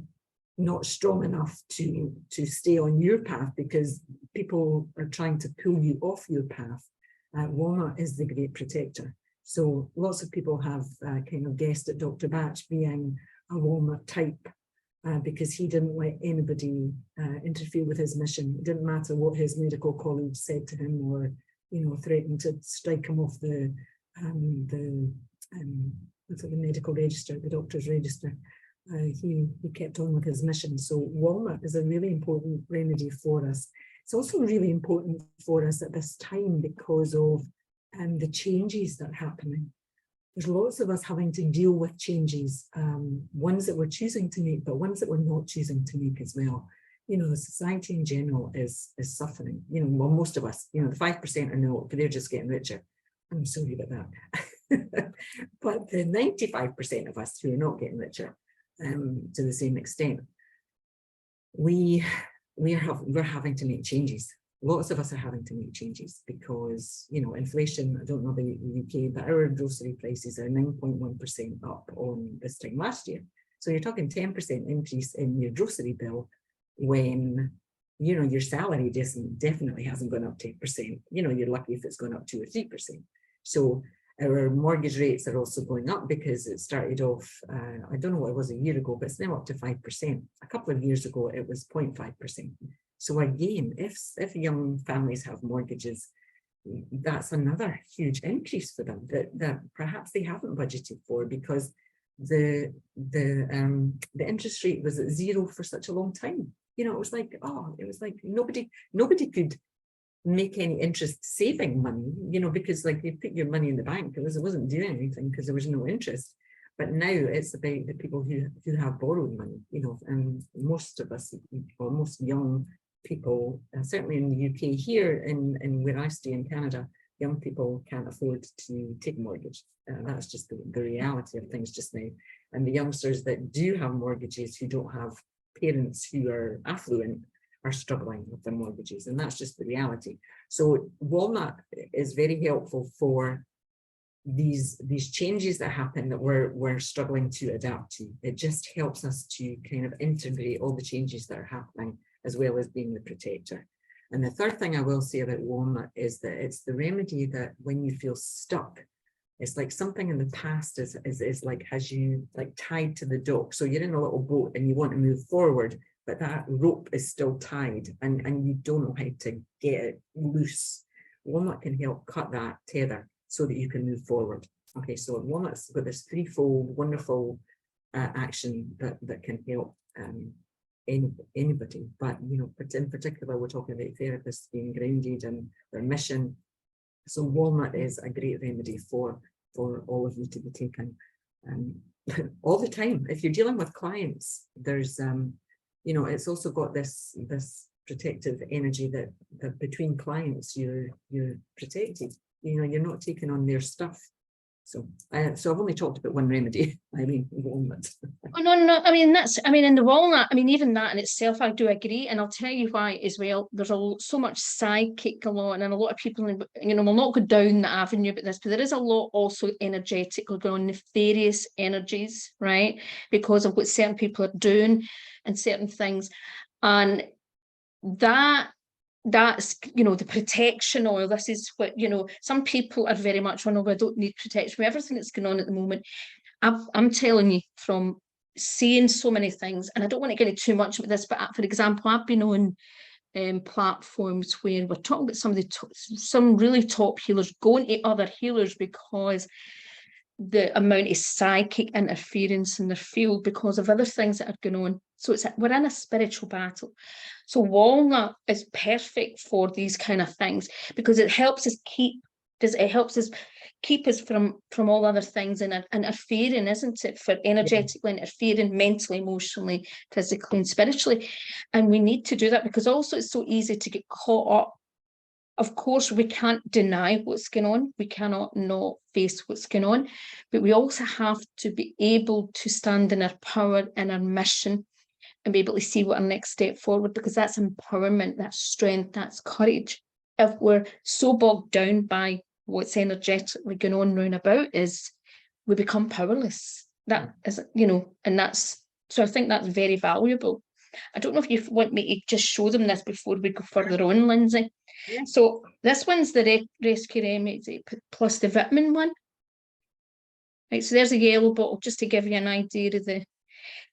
not strong enough to stay on your path because people are trying to pull you off your path, walnut is the great protector. So lots of people have kind of guessed at Dr. Bach being a walnut type because he didn't let anybody interfere with his mission. It didn't matter what his medical colleagues said to him, or, you know, threatened to strike him off the medical register, the doctor's register. He kept on with his mission. So walnut is a really important remedy for us. It's also really important for us at this time because of the changes that are happening. There's lots of us having to deal with changes, ones that we're choosing to make, but ones that we're not choosing to make as well. You know, the society in general is suffering. You know, well, most of us, you know, the 5% are not, but they're just getting richer. I'm sorry about that. But the 95% of us who are not getting richer to the same extent, we're having to make changes. Lots of us are having to make changes because, you know, inflation, I don't know the UK, but our grocery prices are 9.1% up on this time last year. So you're talking 10% increase in your grocery bill when, you know, your salary definitely hasn't gone up 10%. You know, you're lucky if it's gone up 2 or 3%. So our mortgage rates are also going up because it started off, I don't know what it was a year ago, but it's now up to 5%. A couple of years ago, it was 0.5%. So again, if young families have mortgages, that's another huge increase for them that perhaps they haven't budgeted for because the interest rate was at 0 for such a long time. You know, it was like nobody could make any interest saving money, you know, because like you put your money in the bank, it wasn't doing anything because there was no interest. But now it's about the people who have borrowed money, you know, and most of us, or most young people, certainly in the UK here, and where I stay in Canada, young people can't afford to take a mortgage. That's just the reality of things just now. And the youngsters that do have mortgages who don't have parents who are affluent are struggling with their mortgages, and that's just the reality. So walnut is very helpful for these changes that happen that we're struggling to adapt to. It just helps us to kind of integrate all the changes that are happening, as well as being the protector. And the third thing I will say about walnut is that it's the remedy that when you feel stuck, it's like something in the past is like has you like tied to the dock. So you're in a little boat and you want to move forward, but that rope is still tied and you don't know how to get it loose. Walnut can help cut that tether so that you can move forward. Okay, so walnut's got this threefold wonderful action that can help anybody, but you know, in particular, we're talking about therapists being grounded and their mission. So walnut is a great remedy for all of you to be taken all the time. If you're dealing with clients, there's you know, it's also got this protective energy that between clients you're protected. You know, you're not taking on their stuff. So I've only talked about one remedy. I mean, walnut.
Oh, no. I mean, in the walnut, I mean, even that in itself, I do agree. And I'll tell you why as well. There's so much psychic going on, and a lot of people, you know, will not go down the avenue about this, but there is a lot also energetically going on, nefarious energies, right? Because of what certain people are doing and certain things. And that's, you know, the protection oil. This is what, you know, some people are very much, oh no, I don't need protection with everything that's going on at the moment. I'm telling you from seeing so many things, and I don't want to get into too much about this, but for example, I've been on platforms where we're talking about some really top healers going to other healers because the amount of psychic interference in their field because of other things that are going on. So we're in a spiritual battle. So walnut is perfect for these kind of things because it helps us keep us from all other things and interfering, isn't it? For energetically interfering, mentally, emotionally, physically, and spiritually. And we need to do that because also it's so easy to get caught up. Of course, we can't deny what's going on. We cannot not face what's going on. But we also have to be able to stand in our power and our mission and be able to see what our next step forward, because that's empowerment, that's strength, that's courage. If we're so bogged down by what's energetically going on round about, is we become powerless. That is, and that's, so I think that's very valuable. I don't know if you want me to just show them this before we go further on, Lindsay.
Yeah.
So this one's the Rescue Remedy plus the vitamin one. Right, so there's a yellow bottle, just to give you an idea of the.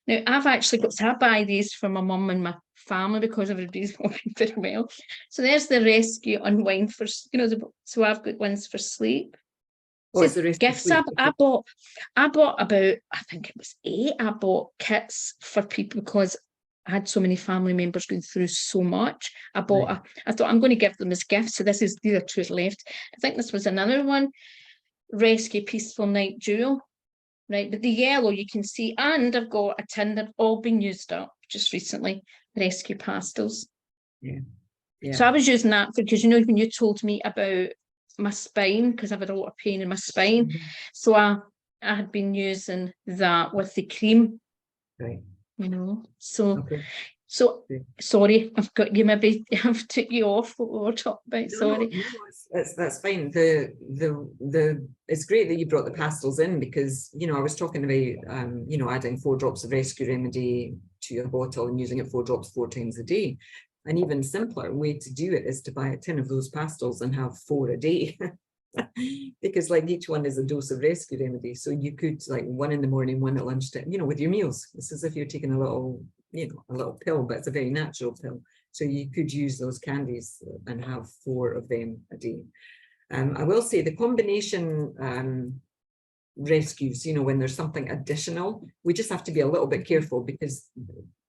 Now, I've actually got, so I buy these for my mum and my family because everybody's walking very well. So there's the Rescue Unwind for, so I've got ones for sleep.
Oh, it's the Rescue
gifts.
Sleep.
I bought about, I think it was 8. I bought kits for people because I had so many family members going through so much. I thought I'm going to give them as gifts. So these are 2 left. I think this was another one, Rescue Peaceful Night Duo. Right, but the yellow you can see, and I've got a tin that all been used up just recently, Rescue Pastels.
Yeah.
So I was using that because, when you told me about my spine, because I've had a lot of pain in my spine. So I had been using that with the cream.
Right.
So
okay.
So sorry, I've took you off what we were talking about. Sorry.
No, that's fine. It's great that you brought the pastels in because I was talking about adding 4 drops of Rescue Remedy to a bottle and using it 4 drops 4 times a day. An even simpler way to do it is to buy a tin of those pastels and have 4 a day. Because each one is a dose of Rescue Remedy. So you could 1 in the morning, 1 at lunchtime, with your meals. It's as if you're taking a little pill, but it's a very natural pill. So you could use those candies and have 4 of them a day. I will say the combination rescues, when there's something additional, we just have to be a little bit careful because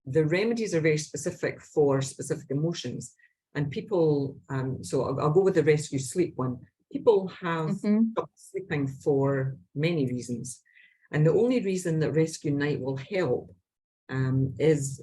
the remedies are very specific for specific emotions. And people, so I'll go with the Rescue Sleep one. People have stopped sleeping for many reasons. And the only reason that Rescue Night will help is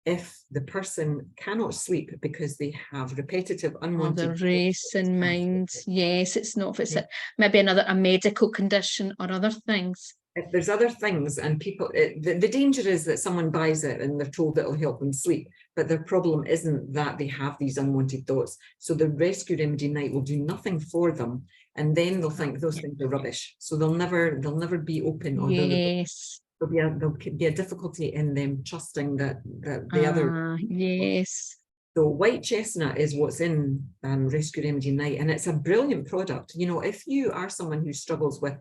if the person cannot sleep because they have repetitive unwanted
race in mind. Yes, it's not if it's maybe a medical condition or other things.
If there's other things and people, the danger is that someone buys it and they're told it'll help them sleep, but their problem isn't that they have these unwanted thoughts. So the Rescue Remedy Night will do nothing for them, and then they'll think those things are rubbish. So they'll never be open, or there'll be a difficulty in them trusting that the other.
Yes.
So white chestnut is what's in Rescue Remedy Night, and it's a brilliant product. If you are someone who struggles with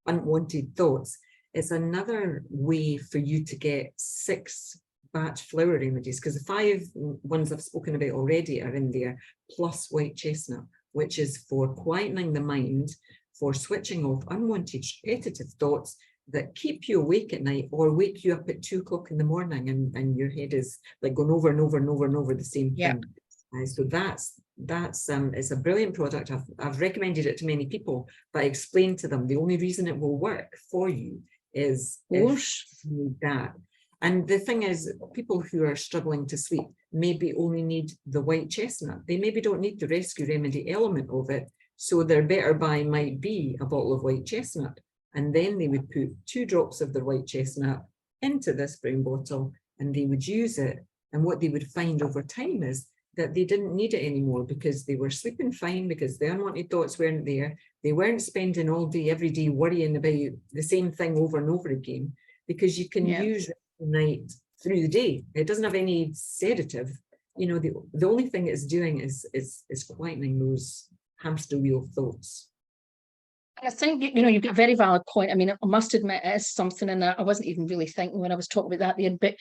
unwanted thoughts, it's another way for you to get 6 batch flower remedies, because the 5 ones I've spoken about already are in there, plus white chestnut, which is for quietening the mind, for switching off unwanted repetitive thoughts that keep you awake at night or wake you up at 2 o'clock in the morning and your head is going over and over and over and over the same thing. So that's it's a brilliant product. I've recommended it to many people, but I explained to them the only reason it will work for you is if you need that. And the thing is, people who are struggling to sleep maybe only need the white chestnut. They maybe don't need the Rescue Remedy element of it. So their better buy might be a bottle of white chestnut. And then they would put 2 drops of their white chestnut into this brown bottle and they would use it. And what they would find over time is that they didn't need it anymore because they were sleeping fine, because the unwanted thoughts weren't there. They weren't spending all day, every day worrying about the same thing over and over again, because you can use it at night through the day. It doesn't have any sedative. The only thing it's doing is quietening those hamster wheel thoughts.
I think, you've got a very valid point. I mean, I must admit it is something, and I wasn't even really thinking when I was talking about that there, but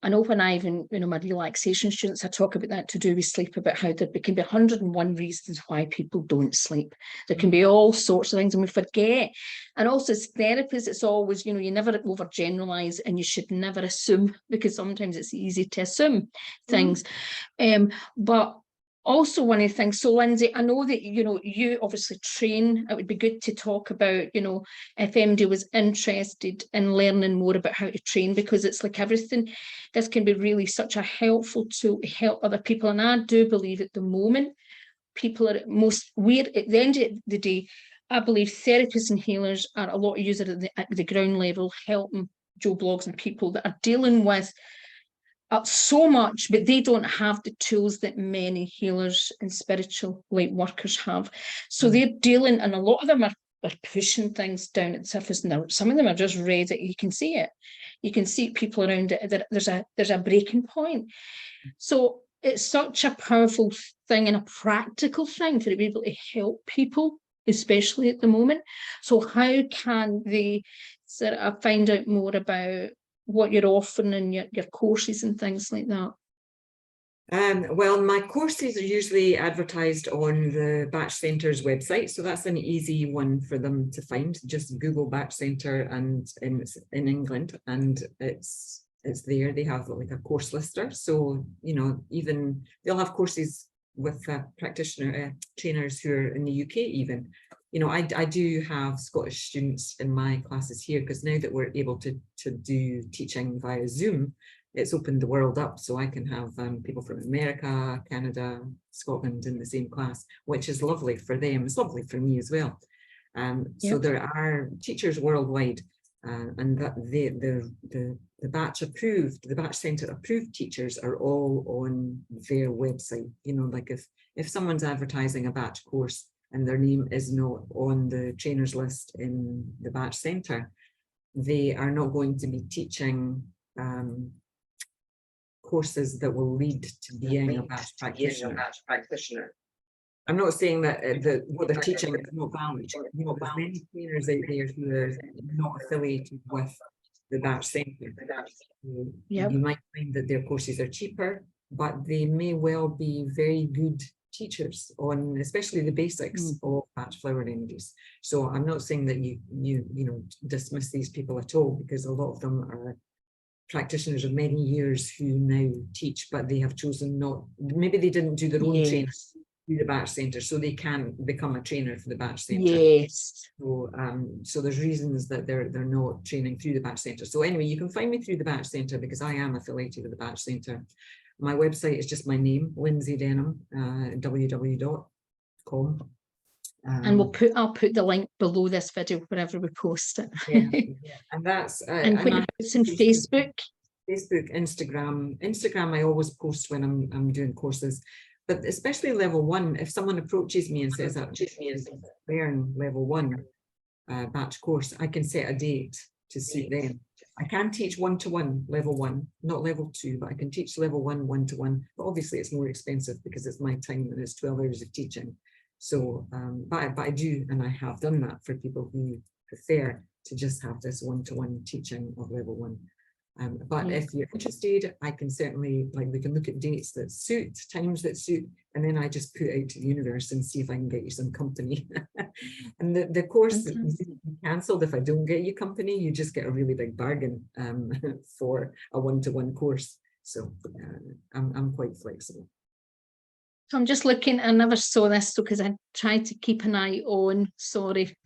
I know when I even, my relaxation students, I talk about that to do with sleep, about how there can be 101 reasons why people don't sleep. There can be all sorts of things, and we forget. And also as therapists, it's always, you never overgeneralize, and you should never assume, because sometimes it's easy to assume things. But also one of the things, so Linsey, I know that, you obviously train. It would be good to talk about, if MD was interested in learning more about how to train, because it's like everything, this can be really such a helpful tool to help other people. And I do believe at the moment, people are we're at the end of the day, I believe therapists and healers are a lot easier at the ground level, helping Joe Blogs and people that are dealing with so much, but they don't have the tools that many healers and spiritual light workers have. So they're dealing, and a lot of them are pushing things down at the surface. Now, some of them are just ready. You can see it. You can see people around it. There's a breaking point. So it's such a powerful thing and a practical thing to be able to help people, especially at the moment. So how can they sort of find out more about what you're offering and your courses and things like that?
Well, my courses are usually advertised on the Bach Centre's website, so that's an easy one for them to find. Just Google Bach Centre and in England, and it's there. They have like a course lister, so even they'll have courses with practitioner trainers who are in the UK even. I do have Scottish students in my classes here, because now that we're able to do teaching via Zoom, it's opened the world up, so I can have people from America, Canada, Scotland in the same class, which is lovely for them. It's lovely for me as well. So there are teachers worldwide, and that the Bach Centre approved teachers are all on their website. Like if someone's advertising a Bach course and their name is not on the trainers list in the Bach Centre, they are not going to be teaching courses that will lead to being a Bach practitioner. I'm not saying that what they're teaching is not valid. There's many trainers out there who are not affiliated with the Bach Centre. You might find that their courses are cheaper, but they may well be very good teachers on especially the basics of Bach flower remedies. So I'm not saying that you dismiss these people at all, because a lot of them are practitioners of many years who now teach, but they have chosen not. Maybe they didn't do their own training through the Bach Centre, so they can become a trainer for the Bach Centre.
Yes.
So there's reasons that they're not training through the Bach Centre. So anyway, you can find me through the Bach Centre, because I am affiliated with the Bach Centre. My website is just my name, Linsey Denham, www.com.
And I'll put the link below this video wherever we post it.
And that's
and it's in Facebook,
Instagram. I always post when I'm doing courses, but especially level 1. If someone approaches me and says that learn level 1 Bach course, I can set a date to suit them. I can teach one-to-one level 1, not level 2, but I can teach level 1 one-to-one. But obviously it's more expensive because it's my time and it's 12 hours of teaching. So, but I do, and I have done that for people who prefer to just have this one-to-one teaching of level 1. But if you're interested, I can certainly, we can look at dates that suit, times that suit, and then I just put it out to the universe and see if I can get you some company. And the course is cancelled if I don't get you company. You just get a really big bargain for a one-to-one course. So I'm quite flexible.
So I'm just looking, I never saw this because I tried to keep an eye on,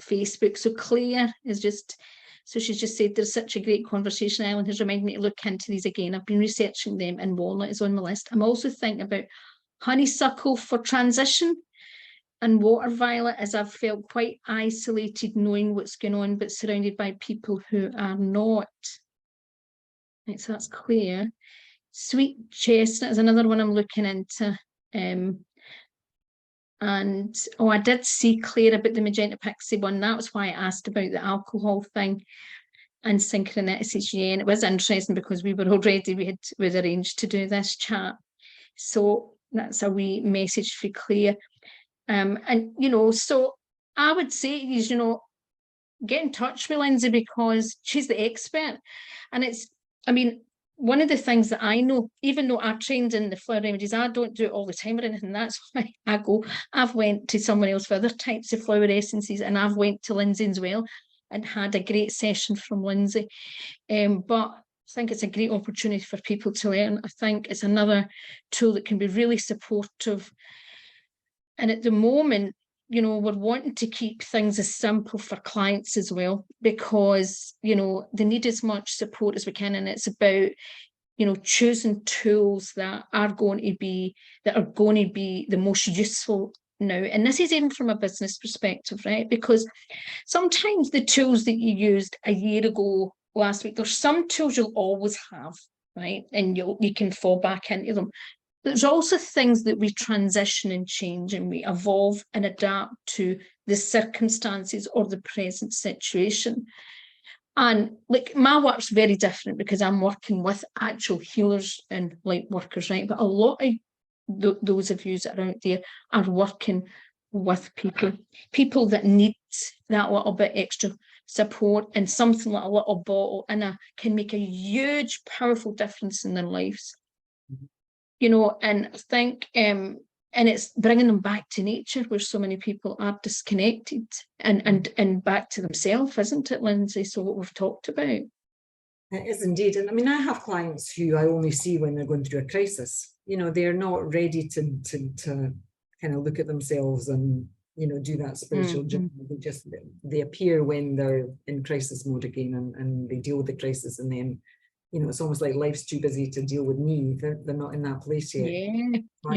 Facebook. So Claire is just, so she's just said, there's such a great conversation. Eileen has reminded me to look into these again. I've been researching them, and walnut is on the list. I'm also thinking about honeysuckle for transition and water violet, as I've felt quite isolated knowing what's going on, but surrounded by people who are not. Right, so that's Claire. Sweet chestnut is another one I'm looking into. And I did see Claire about the magenta pixie one. That was why I asked about the alcohol thing and synchronicities. And it was interesting because we'd arranged to do this chat. So that's a wee message for Claire. And so I would say, get in touch with Linsey, because she's the expert. And one of the things that I know, even though I trained in the flower remedies, I don't do it all the time or anything. That's why I've went to someone else for other types of flower essences, and I've went to Linsey as well and had a great session from Linsey. But I think it's a great opportunity for people to learn. I think it's another tool that can be really supportive. And at the moment, we're wanting to keep things as simple for clients as well, because, they need as much support as we can. And it's about, choosing tools that are going to be the most useful now. And this is even from a business perspective, right? Because sometimes the tools that you used a year ago, last week, there's some tools you'll always have, right? And you can fall back into them. There's also things that we transition and change, and we evolve and adapt to the circumstances or the present situation. And like, my work's very different because I'm working with actual healers and light workers, right? But a lot of those of you that are out there are working with people that need that little bit extra support, and something like a little bottle can make a huge, powerful difference in their lives. And I think, and it's bringing them back to nature, where so many people are disconnected, and back to themselves, isn't it, Linsey? So what we've talked about.
It is indeed. And I mean, I have clients who I only see when they're going through a crisis. They're not ready to kind of look at themselves and, do that spiritual journey. They appear when they're in crisis mode again, and they deal with the crisis, and then it's almost like life's too busy to deal with me. They're not in that place yet. But,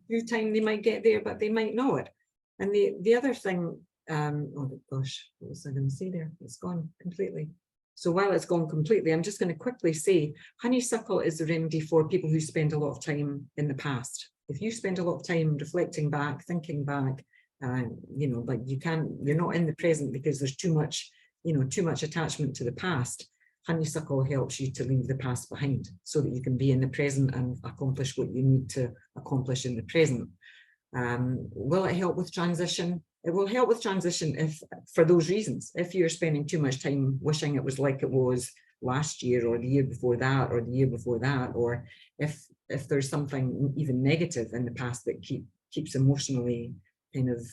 through time they might get there, but they might not. And the other thing, oh gosh, what was I going to say there? It's gone completely. So while it's gone completely, I'm just going to quickly say, honeysuckle is the remedy for people who spend a lot of time in the past. If you spend a lot of time reflecting back, thinking back, like you're not in the present because there's too much attachment to the past. Honeysuckle helps you to leave the past behind so that you can be in the present and accomplish what you need to accomplish in the present. Will it help with transition? It will help with transition if, for those reasons, if you're spending too much time wishing it was like it was last year or the year before that or the year before that, or if there's something even negative in the past that keeps emotionally kind of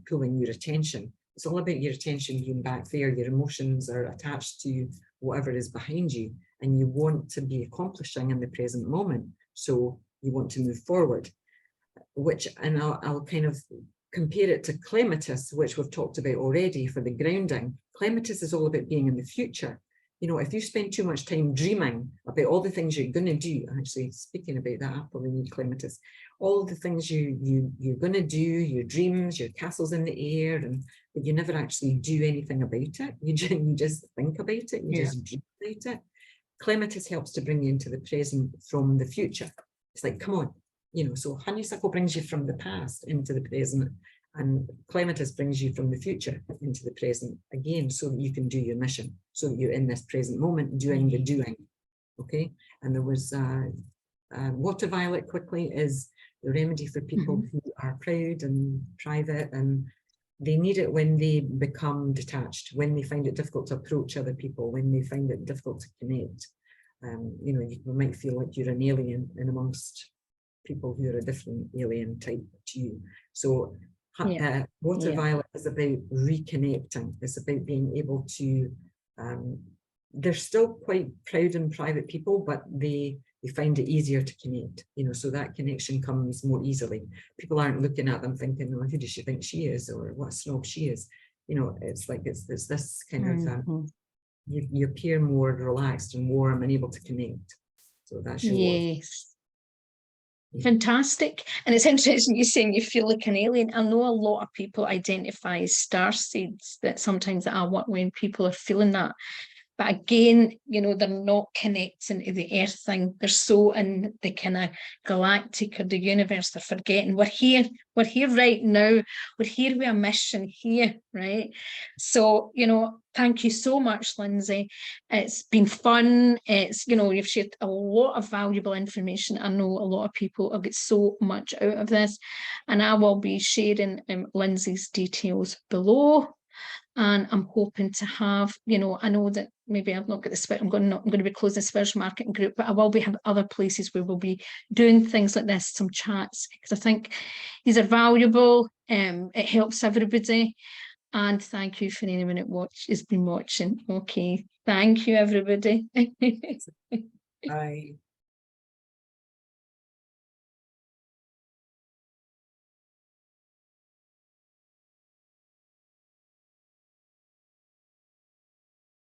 pulling your attention. It's all about your attention being back there. Your emotions are attached to whatever is behind you, and you want to be accomplishing in the present moment. So you want to move forward, and I'll kind of compare it to clematis, which we've talked about already for the grounding. Clematis is all about being in the future. If you spend too much time dreaming about all the things you're going to do, actually speaking about that, I probably need clematis, all the things you're going to do, your dreams, your castles in the air, but you never actually do anything about it. You just think about it, you just dream about it. Clematis helps to bring you into the present from the future. It's like, come on, so honeysuckle brings you from the past into the present, and clematis brings you from the future into the present again, so that you can do your mission, so that you're in this present moment doing the doing. Okay. And there was water violet, quickly, is the remedy for people who are proud and private, and they need it when they become detached, when they find it difficult to approach other people, when they find it difficult to connect. You might feel like you're an alien in amongst people who are a different alien type to you. So water violet is about reconnecting. It's about being able to, they're still quite proud and private people, but they find it easier to connect, so that connection comes more easily. People aren't looking at them thinking, oh, who does she think she is, or what a snob she is. It's like it's this kind of you appear more relaxed and warm and able to connect. So that's your
yes. Fantastic. And it's interesting you saying you feel like an alien. I know a lot of people identify as star seeds, that sometimes I work when people are feeling that. But again, they're not connecting to the earth thing. They're so in the kind of galactic or the universe, they're forgetting we're here right now. We're here with a mission here, right? So, thank you so much, Linsey. It's been fun. It's, you've shared a lot of valuable information. I know a lot of people have got so much out of this, and I will be sharing Linsey's details below. And I'm hoping to have, you know, I know that maybe I've not got the I'm going to be closing the special marketing group, but I will be having other places where we'll be doing things like this, some chats, because I think these are valuable. It helps everybody. And thank you for anyone that has been watching. Okay, thank you, everybody.
Bye.